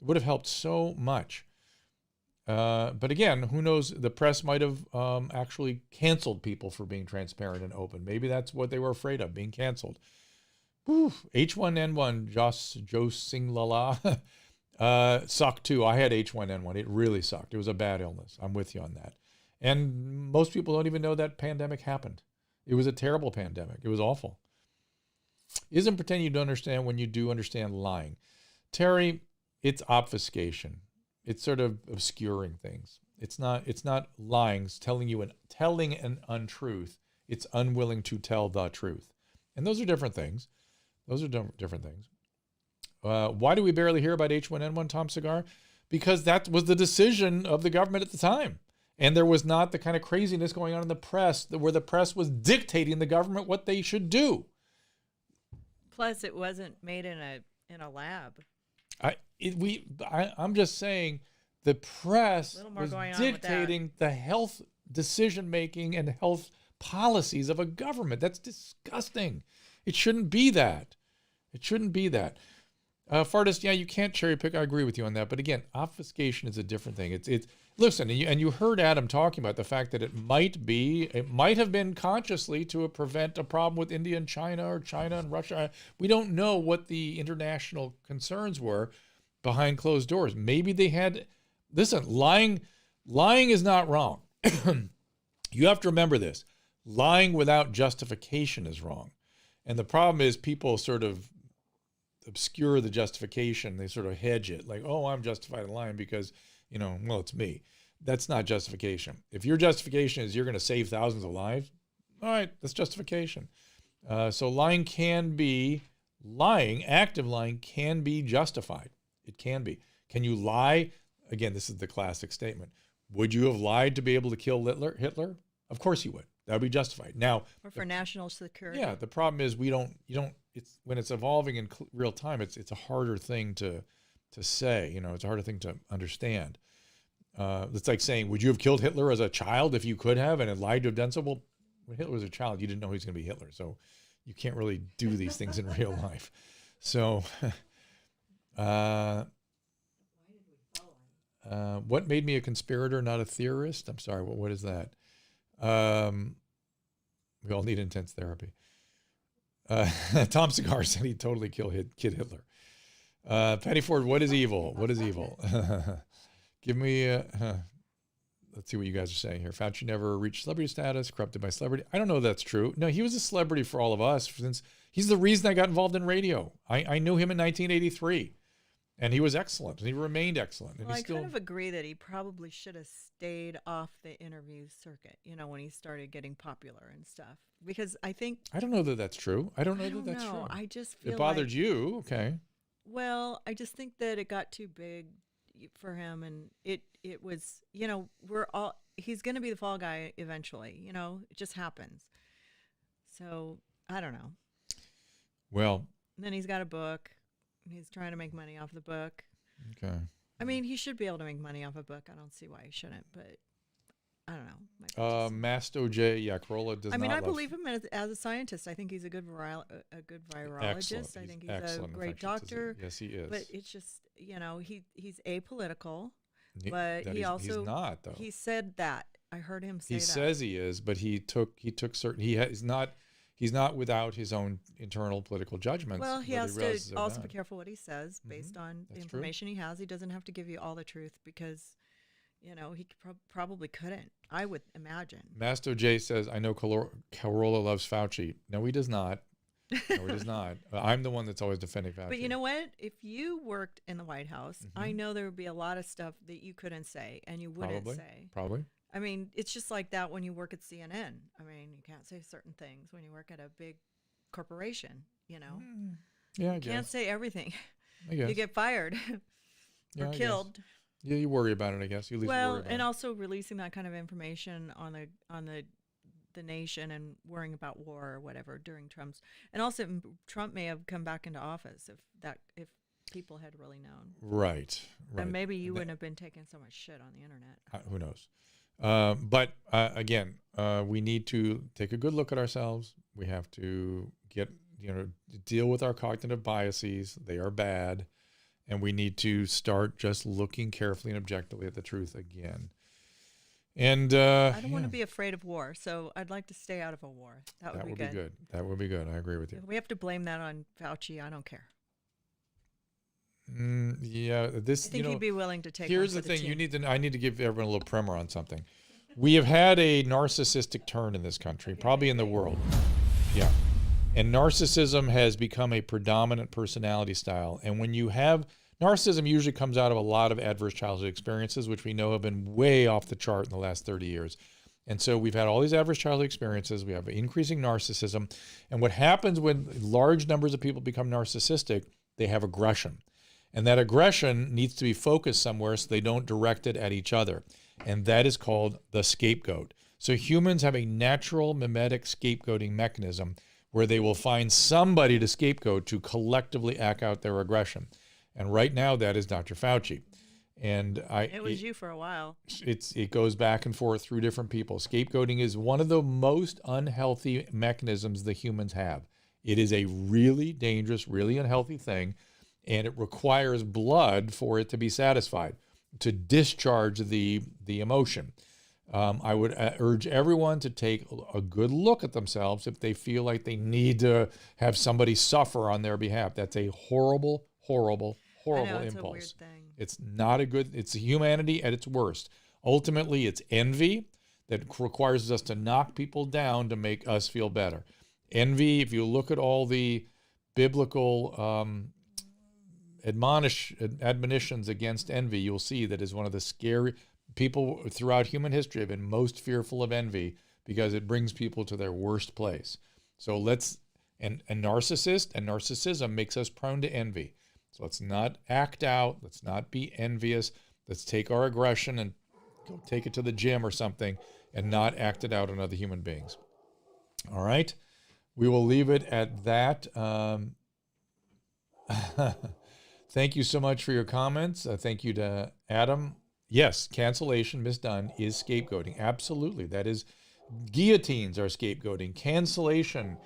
Speaker 2: It would have helped so much. But again, who knows? The press might have actually canceled people for being transparent and open. Maybe that's what they were afraid of, being canceled. Whew. H1N1, Joe Singlala, sucked too. I had H1N1. It really sucked. It was a bad illness. I'm with you on that. And most people don't even know that pandemic happened. It was a terrible pandemic. It was awful. Isn't pretending you don't understand when you do understand lying. Terry, it's obfuscation. It's sort of obscuring things. It's not lying, it's telling an untruth. It's unwilling to tell the truth. And those are different things. Those are different things. Why do we barely hear about H1N1, Tom Cigar? Because that was the decision of the government at the time. And there was not the kind of craziness going on in the press where the press was dictating the government what they should do.
Speaker 1: Plus, it wasn't made in a lab.
Speaker 2: I'm just saying the press was dictating the health decision-making and health policies of a government. That's disgusting. It shouldn't be that. It shouldn't be that. Fartis, yeah, you can't cherry pick. I agree with you on that. But again, obfuscation is a different thing. It's listen, and you heard Adam talking about the fact that it might have been consciously to prevent a problem with India and China or China and Russia. We don't know what the international concerns were behind closed doors. Maybe they had, listen, lying is not wrong. You have to remember this. Lying without justification is wrong. And the problem is people sort of obscure the justification. They sort of hedge it like, oh, I'm justified in lying because, well, it's me. That's not justification. If your justification is you're going to save thousands of lives, all right, that's justification. So active lying can be justified. It can be. Can you lie? Again, this is the classic statement. Would you have lied to be able to kill Hitler? Of course you would. That would be justified. Now,
Speaker 1: or for national security.
Speaker 2: Yeah, the problem is it's when it's evolving in real time, it's a harder thing to say, it's a harder thing to understand. It's like saying, would you have killed Hitler as a child if you could have and had lied to have done so? Well, when Hitler was a child, you didn't know he was going to be Hitler. So you can't really do these things in real life. So what made me a conspirator, not a theorist? I'm sorry, what is that? We all need intense therapy. Tom Cigar said he'd totally kill Kid Hitler. Penny Ford, what is evil? What is evil? Give me let's see what you guys are saying here. Fauci never reached celebrity status, corrupted by celebrity. I don't know if that's true. No, he was a celebrity for all of us since he's the reason I got involved in radio. I knew him in 1983. And he was excellent, and he remained excellent. And
Speaker 1: well, I kind of agree that he probably should have stayed off the interview circuit, when he started getting popular and stuff. Because I don't
Speaker 2: know that that's true. I don't know that's true.
Speaker 1: I just feel
Speaker 2: it bothered you, okay?
Speaker 1: Well, I just think that it got too big for him, and it was, he's going to be the fall guy eventually. It just happens. So I don't know.
Speaker 2: Well,
Speaker 1: and then he's got a book. He's trying to make money off the book.
Speaker 2: Okay.
Speaker 1: I mean, he should be able to make money off a book. I don't see why he shouldn't, but I don't know.
Speaker 2: Masto J. Corolla does not.
Speaker 1: I mean, I believe him as a scientist. I think he's a good virologist.
Speaker 2: Excellent.
Speaker 1: I think he's a great doctor.
Speaker 2: Yes, he is.
Speaker 1: But it's just, he's apolitical. But he's
Speaker 2: not, though.
Speaker 1: He said that. I heard him say that.
Speaker 2: He says he is, but he took certain. He's not without his own internal political judgments.
Speaker 1: Well, he has to also be careful what he says based on the information he has. He doesn't have to give you all the truth because, he probably couldn't. I would imagine. Masto
Speaker 2: J says, I know Corolla loves Fauci. No, he does not. No, he does not. I'm the one that's always defending Fauci.
Speaker 1: But you know what? If you worked in the White House, I know there would be a lot of stuff that you couldn't say and you wouldn't say.
Speaker 2: Probably.
Speaker 1: I mean, it's just like that when you work at CNN. I mean, you can't say certain things when you work at a big corporation,
Speaker 2: Yeah, I
Speaker 1: you
Speaker 2: guess.
Speaker 1: Can't say everything.
Speaker 2: I guess.
Speaker 1: You get fired or killed.
Speaker 2: Yeah, you worry about it, I guess. You at least worry about
Speaker 1: and also releasing that kind of information on the nation and worrying about war or whatever during Trump's. And also, Trump may have come back into office if people had really known.
Speaker 2: Right.
Speaker 1: And maybe you wouldn't have been taking so much shit on the internet.
Speaker 2: Who knows? But again, we need to take a good look at ourselves. We have to deal with our cognitive biases. They are bad. And we need to start just looking carefully and objectively at the truth again. And
Speaker 1: I don't want to be afraid of war, so I'd like to stay out of a war. That would be good.
Speaker 2: That would be good. I agree with you.
Speaker 1: If we have to blame that on Fauci, I don't care.
Speaker 2: Yeah, this.
Speaker 1: I think he'd be willing to take.
Speaker 2: Here's the thing: I need to give everyone a little primer on something. We have had a narcissistic turn in this country, probably in the world. Yeah, and narcissism has become a predominant personality style. And when you have narcissism, usually comes out of a lot of adverse childhood experiences, which we know have been way off the chart in the last 30 years. And so we've had all these adverse childhood experiences. We have increasing narcissism. And what happens when large numbers of people become narcissistic, they have aggression. And that aggression needs to be focused somewhere so they don't direct it at each other. And that is called the scapegoat. So humans have a natural mimetic scapegoating mechanism where they will find somebody to scapegoat to collectively act out their aggression. And right now that is Dr. Fauci. And
Speaker 1: it was you for a while.
Speaker 2: It goes back and forth through different people. Scapegoating is one of the most unhealthy mechanisms the humans have. It is a really dangerous, really unhealthy thing. And it requires blood for it to be satisfied, to discharge the emotion. I would urge everyone to take a good look at themselves if they feel like they need to have somebody suffer on their behalf. That's a horrible, horrible, horrible
Speaker 1: it's
Speaker 2: impulse.
Speaker 1: A weird thing.
Speaker 2: It's not a good, it's humanity at its worst. Ultimately, it's envy that requires us to knock people down to make us feel better. Envy, if you look at all the biblical admonitions against envy, you'll see that is one of the scary people throughout human history have been most fearful of envy because it brings people to their worst place. So and narcissism makes us prone to envy. So let's not act out. Let's not be envious. Let's take our aggression and go take it to the gym or something and not act it out on other human beings. All right. We will leave it at that. Thank you so much for your comments. Thank you to Adam. Yes, cancellation misdone is scapegoating. Absolutely. That is, guillotines are scapegoating. Cancellation,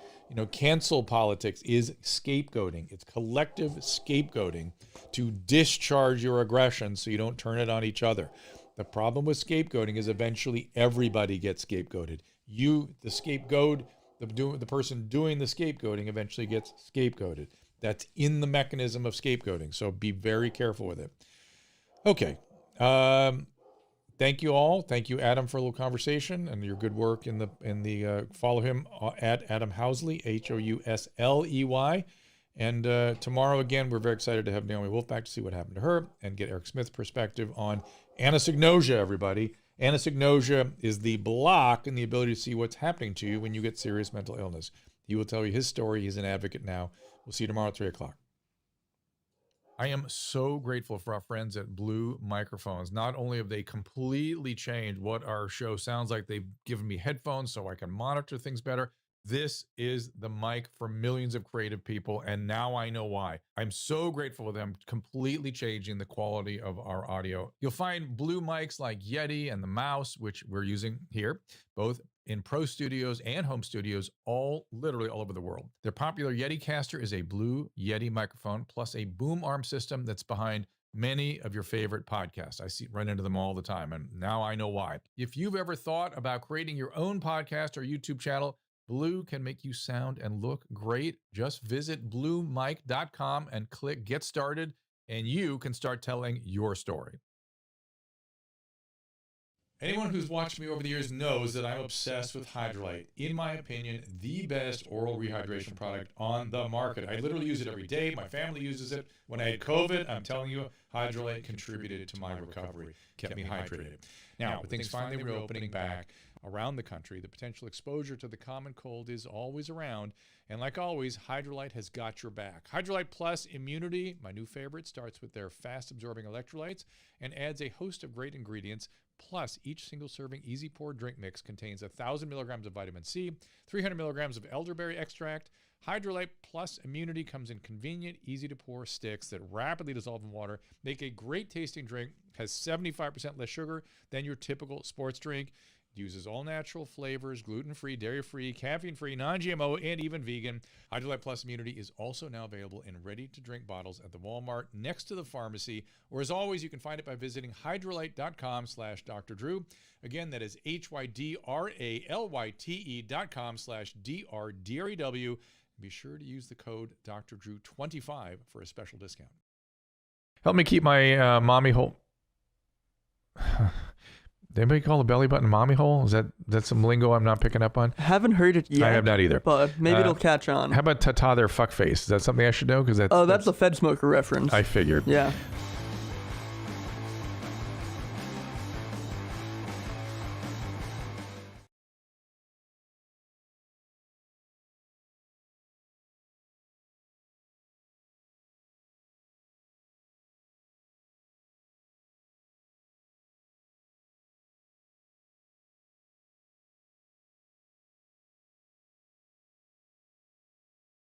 Speaker 2: cancel politics is scapegoating. It's collective scapegoating to discharge your aggression so you don't turn it on each other. The problem with scapegoating is eventually everybody gets scapegoated. You, the scapegoat, the person doing the scapegoating eventually gets scapegoated. That's in the mechanism of scapegoating. So be very careful with it. Okay. Thank you all. Thank you, Adam, for a little conversation and your good work in the follow him at Adam Housley, Housley. And tomorrow, again, we're very excited to have Naomi Wolf back to see what happened to her and get Eric Smith's perspective on anosognosia, everybody. Anosognosia is the block in the ability to see what's happening to you when you get serious mental illness. He will tell you his story. He's an advocate now. We'll see you tomorrow at 3 o'clock. I am so grateful for our friends at Blue Microphones. Not only have they completely changed what our show sounds like, they've given me headphones so I can monitor things better. This is the mic for millions of creative people, and now I know why. I'm so grateful for them completely changing the quality of our audio. You'll find Blue mics like Yeti and the Mouse, which we're using here, both in pro studios and home studios, literally all over the world. Their popular Yeti caster is a Blue Yeti microphone, plus a boom arm system that's behind many of your favorite podcasts. I run into them all the time, and now I know why. If you've ever thought about creating your own podcast or YouTube channel, Blue can make you sound and look great. Just visit bluemic.com and click Get Started, and you can start telling your story. Anyone who's watched me over the years knows that I'm obsessed with Hydrolite. In my opinion, the best oral rehydration product on the market. I literally use it every day. My family uses it. When I had COVID, I'm telling you, Hydrolite contributed to my recovery, kept me hydrated. Now, with things finally reopening back around the country, the potential exposure to the common cold is always around. And like always, Hydrolite has got your back. Hydrolite Plus Immunity, my new favorite, starts with their fast-absorbing electrolytes and adds a host of great ingredients. Plus, each single-serving easy-pour drink mix contains 1,000 milligrams of vitamin C, 300 milligrams of elderberry extract. Hydrolite Plus Immunity comes in convenient, easy-to-pour sticks that rapidly dissolve in water, make a great-tasting drink, has 75% less sugar than your typical sports drink. Uses all natural flavors, gluten-free, dairy-free, caffeine-free, non-GMO, and even vegan. Hydrolite Plus Immunity is also now available in ready-to-drink bottles at the Walmart next to the pharmacy. Or as always, you can find it by visiting hydrolite.com/Dr. Drew. Again, that is HYDRALYTE.com/DRDREW. Be sure to use the code Dr. Drew 25 for a special discount. Help me keep my mommy hole. Did anybody call the belly button mommy hole? Is that some lingo I'm not picking up on?
Speaker 5: Haven't heard it yet.
Speaker 2: I have not either.
Speaker 5: But maybe it'll catch on.
Speaker 2: How about ta-ta there fuckface? Is that something I should know? Because
Speaker 5: that's a Fed Smoker reference.
Speaker 2: I figured.
Speaker 5: Yeah.